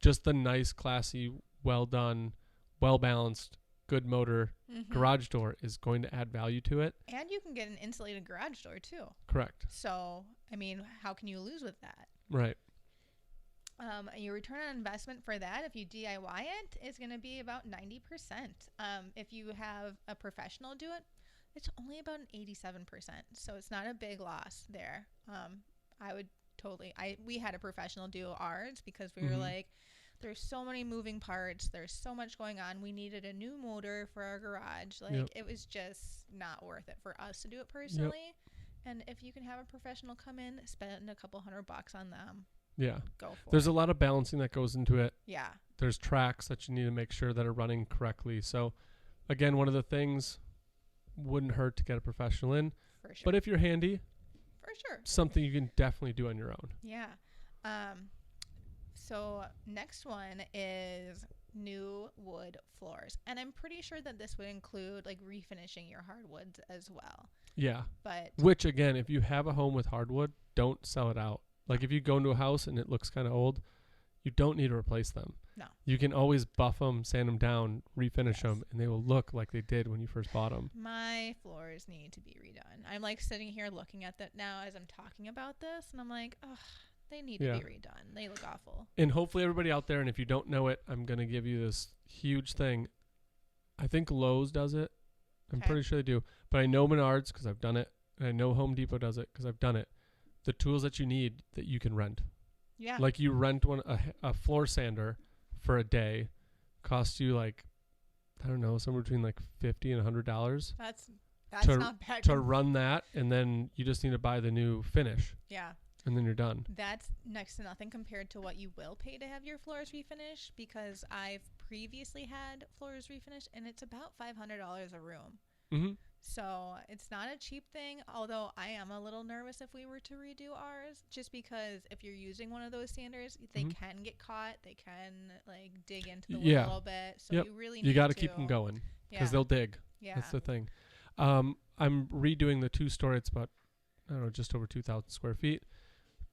just the nice, classy, well done, well balanced, good motor Mhm. garage door is going to add value to it. And you can get an insulated garage door too. Correct. So, I mean, how can you lose with that? Right. Your return on investment for that, if you DIY it, is going to be about 90%. If you have a professional do it, it's only about an 87%. So it's not a big loss there. I would we had a professional do ours because we were Mhm. like, there's so many moving parts. There's so much going on. We needed a new motor for our garage. Like, Yep. it was just not worth it for us to do it personally. And if you can have a professional come in, spend a couple $100 on them, Yeah. go for There's it. a lot of balancing that goes into it. Yeah. There's tracks that you need to make sure that are running correctly. So again, one of the things wouldn't hurt to get a professional in, For sure. but if you're handy, For sure. something you can definitely do on your own. Yeah. So next one is new wood floors. And I'm pretty sure that this would include like refinishing your hardwoods as well. Yeah. But Which, again, if you have a home with hardwood, don't sell it out. Like if you go into a house and it looks kind of old, you don't need to replace them. No. You can always buff them, sand them down, refinish Yes. them, and they will look like they did when you first bought them. My floors need to be redone. I'm like sitting here looking at that now as I'm talking about this, and I'm like, ugh, they need to be redone. They look awful. And hopefully everybody out there, and if you don't know it, I'm going to give you this huge thing. I think Lowe's does it. I'm pretty sure they do. But I know Menards because I've done it. And I know Home Depot does it because I've done it. The tools that you need that you can rent. Yeah. Like you rent a floor sander for a day. Costs you like, I don't know, somewhere between like $50 and $100. That's to, not bad. To run that, and then you just need to buy the new finish. Yeah. And then you're done. That's next to nothing compared to what you will pay to have your floors refinished, because I've previously had floors refinished, and it's about $500 a room. Mm-hmm. So it's not a cheap thing, although I am a little nervous if we were to redo ours, just because if you're using one of those sanders, they can get caught. They can like dig into the wood a little bit. So you really need you got to keep them going because they'll dig. Yeah. That's the thing. I'm redoing the 2-story. It's about, I don't know, just over 2,000 square feet.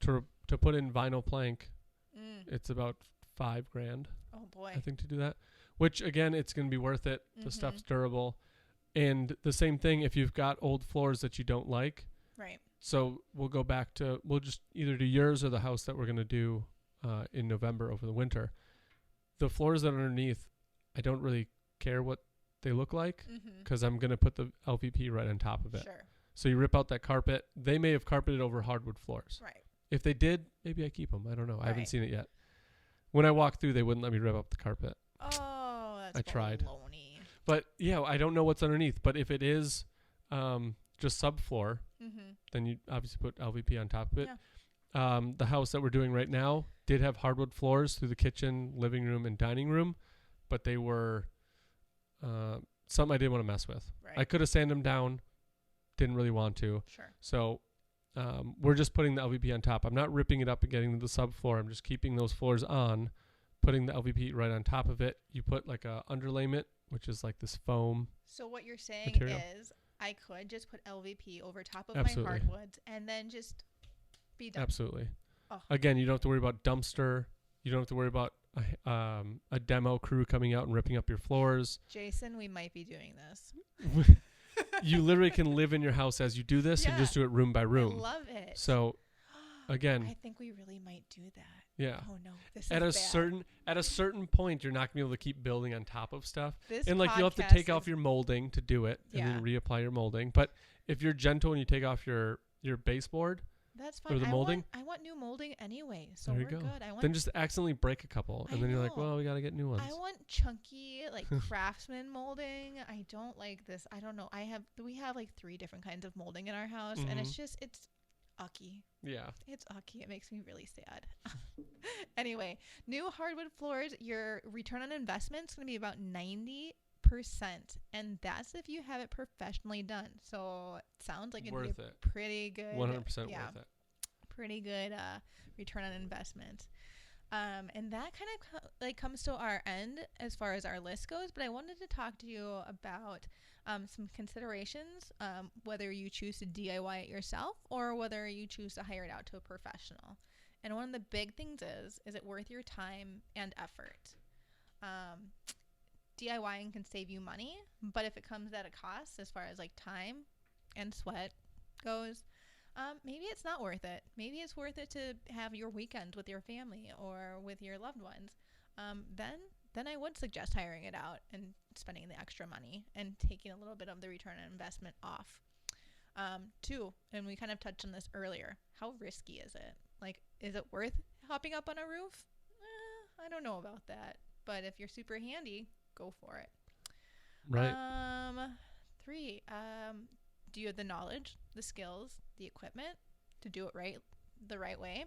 To put in vinyl plank, it's about $5,000. Oh boy! I think to do that, which again, it's going to be worth it. The stuff's durable, and the same thing if you've got old floors that you don't like. Right. So we'll just either do yours or the house that we're going to do in November over the winter. The floors that are underneath, I don't really care what they look like because I'm going to put the LVP right on top of it. Sure. So you rip out that carpet. They may have carpeted over hardwood floors. Right. If they did, maybe I keep them. I don't know. I haven't seen it yet. When I walked through, they wouldn't let me rip up the carpet. Oh, that's I tried. baloney. But yeah, I don't know what's underneath. But if it is just subfloor, then you obviously put LVP on top of it. Yeah. The house that we're doing right now did have hardwood floors through the kitchen, living room, and dining room, but they were something I didn't want to mess with. Right. I could have sanded them down, didn't really want to. Sure. So we're just putting the LVP on top. I'm not ripping it up and getting to the subfloor. I'm just keeping those floors on, putting the LVP right on top of it. You put like a underlayment, which is like this foam. So what you're saying material. is I could just put LVP over top of Absolutely. my hardwoods and then just be done. Absolutely. Oh. Again, you don't have to worry about dumpster. You don't have to worry about a demo crew coming out and ripping up your floors. Jason, we might be doing this. You literally can live in your house as you do this and just do it room by room. I love it. So, again, I think we really might do that. Yeah. Oh no, this at is a bad. certain point, you're not gonna be able to keep building on top of stuff. This and like you'll have to take off your molding to do it, and then reapply your molding. But if you're gentle and you take off your baseboard, that's fine. or the molding, I want new molding anyway, so there we're you go. good. Then just accidentally break a couple, and then you're like, well, we gotta get new ones. I want chunky, like craftsman molding. I don't like this. I don't know. We have like 3 different kinds of molding in our house, and it's ucky. Yeah. It's ucky. It makes me really sad. Anyway, new hardwood floors, your return on investment is going to be about 90%. And that's if you have it professionally done. So it sounds like it'd be pretty good. 100% worth it. Pretty good return on investment. And that kind of comes to our end as far as our list goes. But I wanted to talk to you about some considerations, whether you choose to DIY it yourself or whether you choose to hire it out to a professional. And one of the big things is it worth your time and effort? DIYing can save you money, but if it comes at a cost as far as like time and sweat goes, maybe it's not worth it. Maybe it's worth it to have your weekends with your family or with your loved ones. Then I would suggest hiring it out and spending the extra money and taking a little bit of the return on investment off. 2, and we kind of touched on this earlier, how risky is it? Like, is it worth hopping up on a roof? I don't know about that. But if you're super handy, go for it. Right. 3, do you have the knowledge, the skills, the equipment to do it the right way?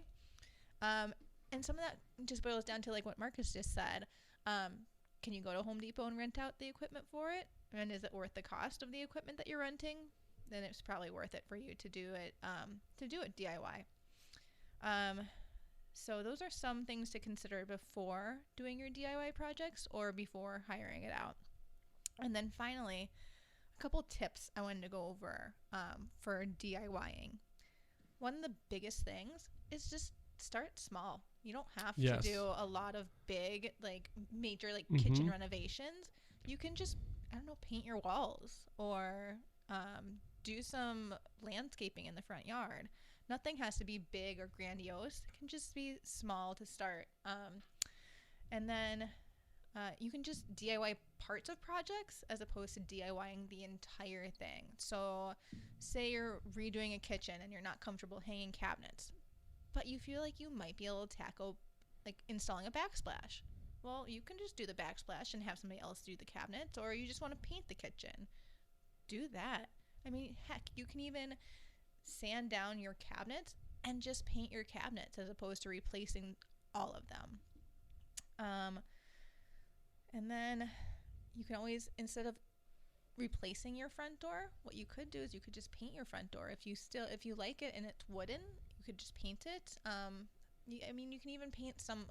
And some of that just boils down to like what Marcus just said. Can you go to Home Depot and rent out the equipment for it? And is it worth the cost of the equipment that you're renting? Then it's probably worth it for you to do it DIY. So those are some things to consider before doing your DIY projects or before hiring it out. And then finally, a couple tips I wanted to go over for DIYing. One of the biggest things is just start small. You don't have to do a lot of big, like major, like kitchen renovations. You can just, I don't know, paint your walls or do some landscaping in the front yard. Nothing has to be big or grandiose. It can just be small to start. And then you can just DIY parts of projects as opposed to DIYing the entire thing. So say you're redoing a kitchen and you're not comfortable hanging cabinets, but you feel like you might be able to tackle like installing a backsplash. Well, you can just do the backsplash and have somebody else do the cabinets, or you just want to paint the kitchen. Do that. I mean, heck, you can even sand down your cabinets and just paint your cabinets as opposed to replacing all of them. And then you can always, instead of replacing your front door, what you could do is you could just paint your front door. If you like it and it's wooden, you could just paint it. You can even paint some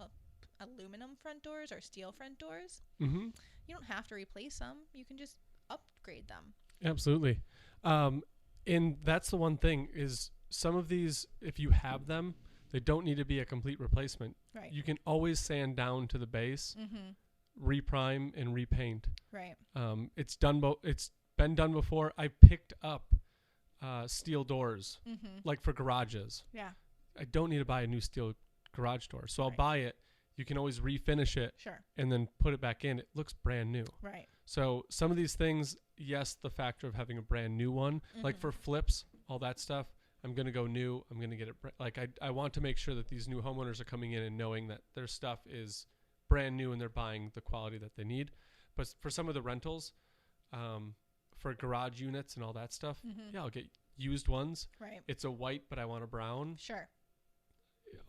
aluminum front doors or steel front doors. You don't have to replace them. You can just upgrade them. Absolutely. And that's the one thing is some of these, if you have them, they don't need to be a complete replacement. Right. You can always sand down to the base, reprime and repaint. Right. It's been done before. I picked up steel doors, like for garages. Yeah. I don't need to buy a new steel garage door, so I'll buy it. You can always refinish it, and then put it back in. It looks brand new. Right. So some of these things, yes, the factor of having a brand new one, like for flips, all that stuff, I'm going to go new. I'm going to get it. I want to make sure that these new homeowners are coming in and knowing that their stuff is brand new and they're buying the quality that they need. But for some of the rentals, for garage units and all that stuff, I'll get used ones. Right. It's a white, but I want a brown. Sure.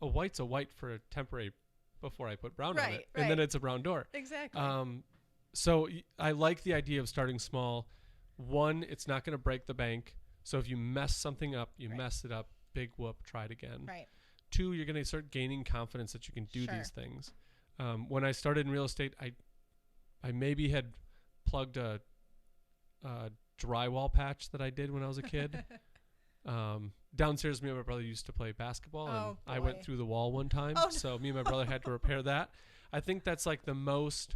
A white's a white for a temporary before I put brown on it. Right. And then it's a brown door. Exactly. So I like the idea of starting small. One, it's not going to break the bank. So if you mess something up, you mess it up, big whoop, try it again. Right. Two, you're going to start gaining confidence that you can do these things. When I started in real estate, I maybe had plugged a drywall patch that I did when I was a kid. Downstairs, me and my brother used to play basketball, and I went through the wall one time. So me and my brother had to repair that. I think that's like the most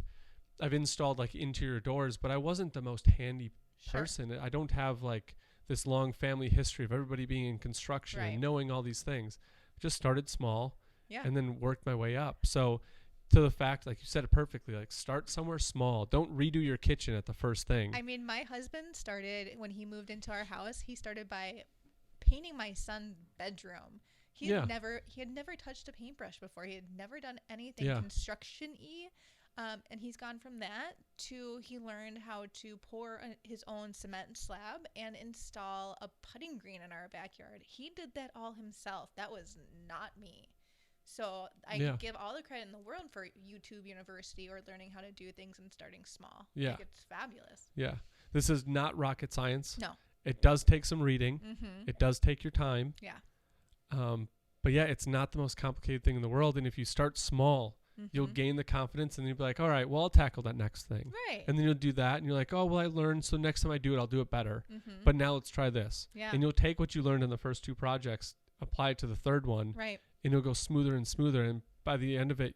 I've installed like interior doors, but I wasn't the most handy person. I don't have like this long family history of everybody being in construction and knowing all these things. Just started small and then worked my way up. So to the fact, like you said it perfectly, like start somewhere small. Don't redo your kitchen at the first thing. I mean, my husband started, when he moved into our house, he started by painting my son's bedroom. He had never touched a paintbrush before. He had never done anything construction-y. And he's gone from that to he learned how to pour his own cement slab and install a putting green in our backyard. He did that all himself. That was not me. So I give all the credit in the world for YouTube University or learning how to do things and starting small. Yeah. Like, it's fabulous. Yeah. This is not rocket science. No. It does take some reading. It does take your time. Yeah. But yeah, it's not the most complicated thing in the world. And if you start small, you'll gain the confidence and you'll be like, all right, well, I'll tackle that next thing. Right. And then you'll do that. And you're like, oh, well, I learned. So next time I do it, I'll do it better. But now let's try this. Yeah. And you'll take what you learned in the first two projects, apply it to the third one. Right. And it'll go smoother and smoother. And by the end of it,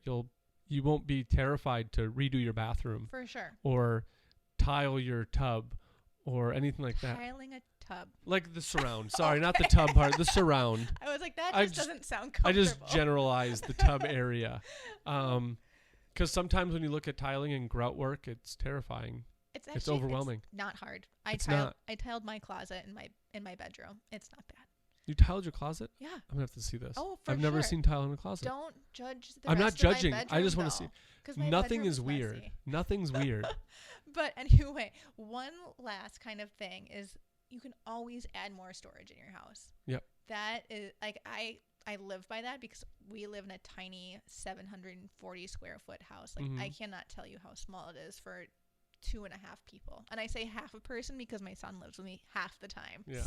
you won't be terrified to redo your bathroom. For sure. Or tile your tub or anything like that. Tiling a tub. Like the surround. Sorry, not the tub part. The surround. I was like, that doesn't sound comfortable. I just generalized the tub area. Because sometimes when you look at tiling and grout work, it's terrifying. It's overwhelming. It's not hard. I tiled my closet in my bedroom. It's not bad. You tiled your closet? Yeah. I'm going to have to see this. Oh, for I've never seen tile in a closet. Don't judge the I'm not rest judging. of my bedroom, I just want to see. Nothing is weird. messy. Nothing's weird. But anyway, one last kind of thing is you can always add more storage in your house. Yep. That is like I live by that because we live in a tiny 740 square foot house. Like I cannot tell you how small it is for 2.5 people. And I say half a person because my son lives with me half the time. Yeah.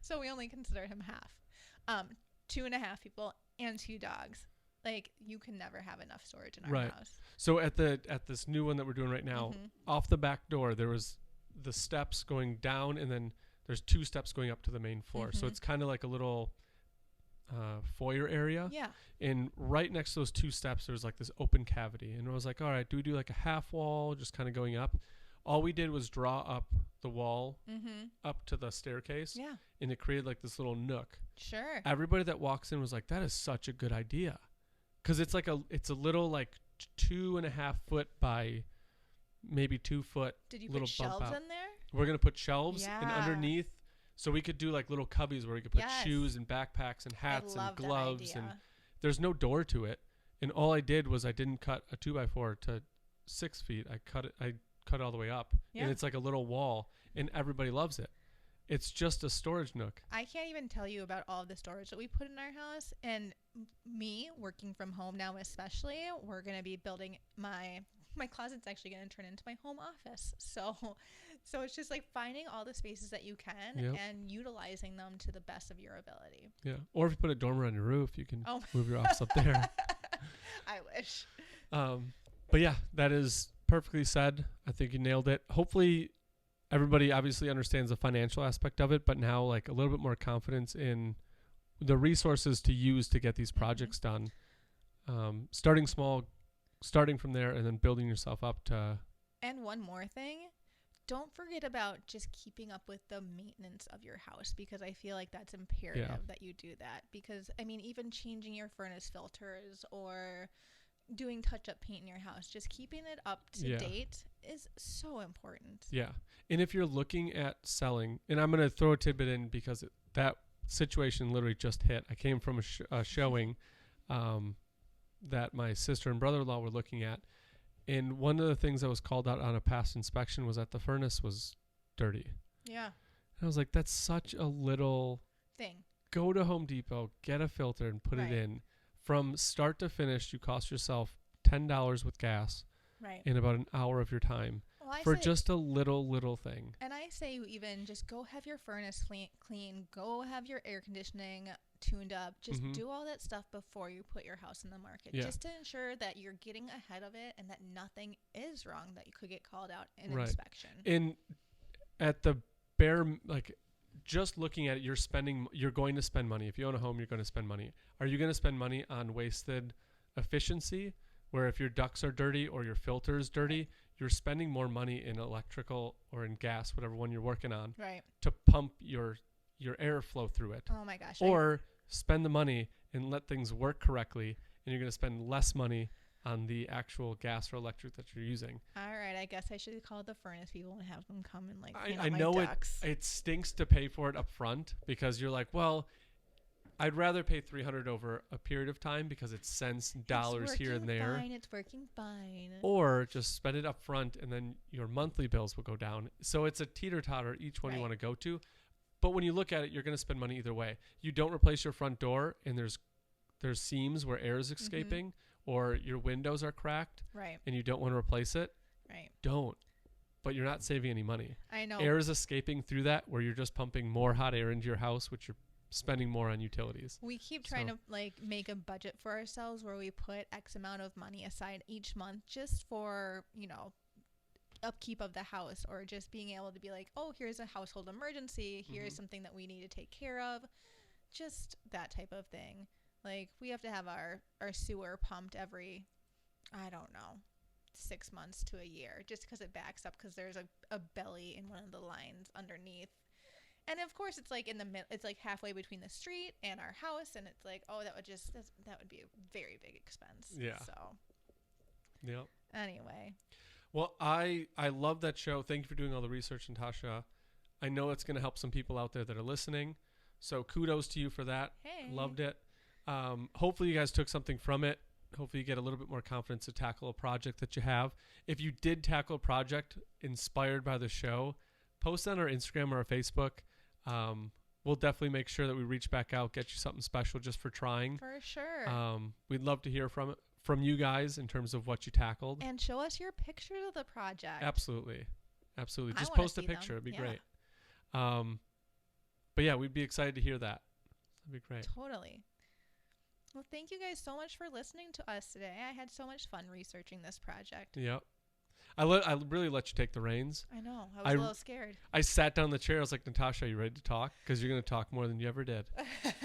So we only consider him half. 2.5 people and 2 dogs. Like, you can never have enough storage in our Right. house. So at this new one that we're doing right now, off the back door, there was the steps going down, and then there's 2 steps going up to the main floor. So it's kind of like a little foyer area. Yeah. And right next to those 2 steps, there's like this open cavity. And I was like, all right, do we do like a half wall, just kind of going up? All we did was draw up the wall up to the staircase. Yeah. And it created like this little nook. Sure. Everybody that walks in was like, that is such a good idea. Because it's a little like 2.5 foot by maybe 2 foot. Did you little put shelves bump out. in there? We're going to put shelves and Yeah. underneath. So we could do like little cubbies where we could put Yes. shoes and backpacks and hats I love and gloves. that idea. And there's no door to it. And all I did was I didn't cut a 2x4 to 6 feet. I cut it all the way up. Yeah. And it's like a little wall. And everybody loves it. It's just a storage nook. I can't even tell you about all of the storage that we put in our house. And me working from home now, especially, we're going to be building my closet's actually going to turn into my home office. So it's just like finding all the spaces that you can and utilizing them to the best of your ability. Yeah. Or if you put a dormer on your roof, you can Oh. move your office up there. I wish. But yeah, that is perfectly said. I think you nailed it. Hopefully everybody obviously understands the financial aspect of it, but now like a little bit more confidence in the resources to use to get these projects done. Starting small, starting from there, and then building yourself up to. And one more thing, don't forget about just keeping up with the maintenance of your house, because I feel like that's imperative that you do that. Because, I mean, even changing your furnace filters or doing touch-up paint in your house, just keeping it up to date is so important. Yeah. And if you're looking at selling, and I'm going to throw a tidbit in because that situation literally just hit. I came from a showing that my sister and brother-in-law were looking at. And one of the things that was called out on a past inspection was that the furnace was dirty. Yeah. And I was like, that's such a little thing. Go to Home Depot, get a filter, and put it in. From start to finish, you cost yourself $10 with gas in about an hour of your time for just a little thing. And I say you even just go have your furnace clean, go have your air conditioning tuned up, just do all that stuff before you put your house in the market, just to ensure that you're getting ahead of it and that nothing is wrong that you could get called out in inspection. And at the bare, like, just looking at it, you're going to spend money. If you own a home, you're going to spend money. Are you going to spend money on wasted efficiency, where if your ducts are dirty or your filter is dirty, you're spending more money in electrical or in gas, whatever one you're working on, to pump your airflow through it? Oh my gosh. Or spend the money and let things work correctly, and you're going to spend less money on the actual gas or electric that you're using. All right, I guess I should call the furnace people and have them come and like clean I up my know ducts. it stinks to pay for it up front, because you're like, well, I'd rather pay $300 over a period of time because it's cents, dollars here and there. It's working fine. Or just spend it up front and then your monthly bills will go down. So it's a teeter-totter each one you want to go to. But when you look at it, you're going to spend money either way. You don't replace your front door and there's seams where air is escaping, or your windows are cracked and you don't want to replace it. Don't. But you're not saving any money. I know. Air is escaping through that, where you're just pumping more hot air into your house, which you're spending more on utilities. We keep trying to like make a budget for ourselves where we put X amount of money aside each month just for, upkeep of the house, or just being able to be like, oh, here's a household emergency. Here's something that we need to take care of. Just that type of thing. Like, we have to have our sewer pumped every, I don't know, 6 months to a year, just because it backs up because there's a belly in one of the lines underneath. And of course, it's like it's like halfway between the street and our house, and it's like, oh, that would be a very big expense. Yeah. So. Yep. Anyway. Well, I love that show. Thank you for doing all the research, Natasha. I know it's going to help some people out there that are listening. So kudos to you for that. Hey. Loved it. Hopefully you guys took something from it. Hopefully you get a little bit more confidence to tackle a project that you have. If you did tackle a project inspired by the show, post on our Instagram or our Facebook. We'll definitely make sure that we reach back out, get you something special just for trying. For sure. We'd love to hear from you guys in terms of what you tackled. And show us your pictures of the project. Absolutely. Just post a picture. It'd be great. But yeah, we'd be excited to hear that. That'd be great. Totally. Well, thank you guys so much for listening to us today. I had so much fun researching this project. Yep. I really let you take the reins. I know. I was a little scared. I sat down in the chair. I was like, Natasha, are you ready to talk? Because you're going to talk more than you ever did.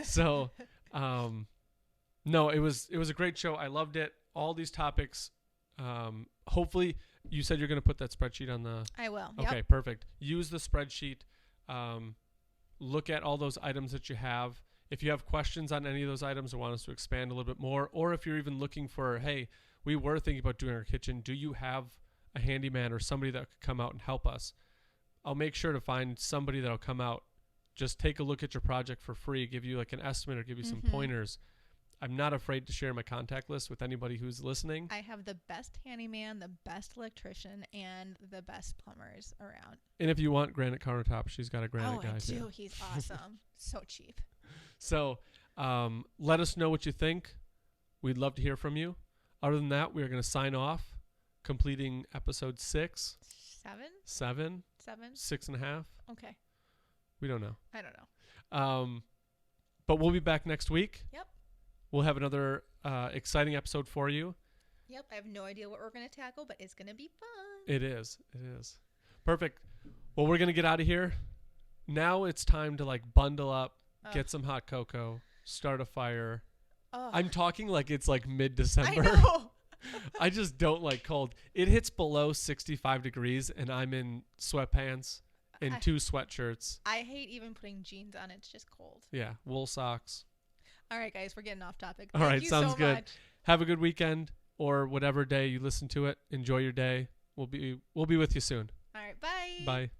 So, no, it was a great show. I loved it. All these topics. Hopefully, you said you're going to put that spreadsheet on the... I will. Okay, yep. perfect. Use the spreadsheet. Look at all those items that you have. If you have questions on any of those items or want us to expand a little bit more, or if you're even looking for, hey, we were thinking about doing our kitchen. Do you have a handyman or somebody that could come out and help us? I'll make sure to find somebody that'll come out. Just take a look at your project for free, give you like an estimate or give you some pointers. I'm not afraid to share my contact list with anybody who's listening. I have the best handyman, the best electrician, and the best plumbers around. And if you want granite countertops, she's got a granite guy too. I do. He's awesome. So cheap. So let us know what you think. We'd love to hear from you. Other than that, we're going to sign off, completing episode 6. 7? 6.5? Okay. We don't know. I don't know. But we'll be back next week. Yep. We'll have another exciting episode for you. Yep. I have no idea what we're going to tackle, but it's going to be fun. It is. Perfect. Well, we're going to get out of here. Now it's time to like bundle up, get some hot cocoa, start a fire. I'm talking like it's like mid-December. I know. I just don't like cold. It hits below 65 degrees and I'm in sweatpants and 2 sweatshirts. I hate even putting jeans on. It's just cold. Yeah, wool socks. All right, guys, we're getting off topic. All right, Thank you sounds so good. much. Have a good weekend or whatever day you listen to it. Enjoy your day. We'll be with you soon. All right, bye. Bye.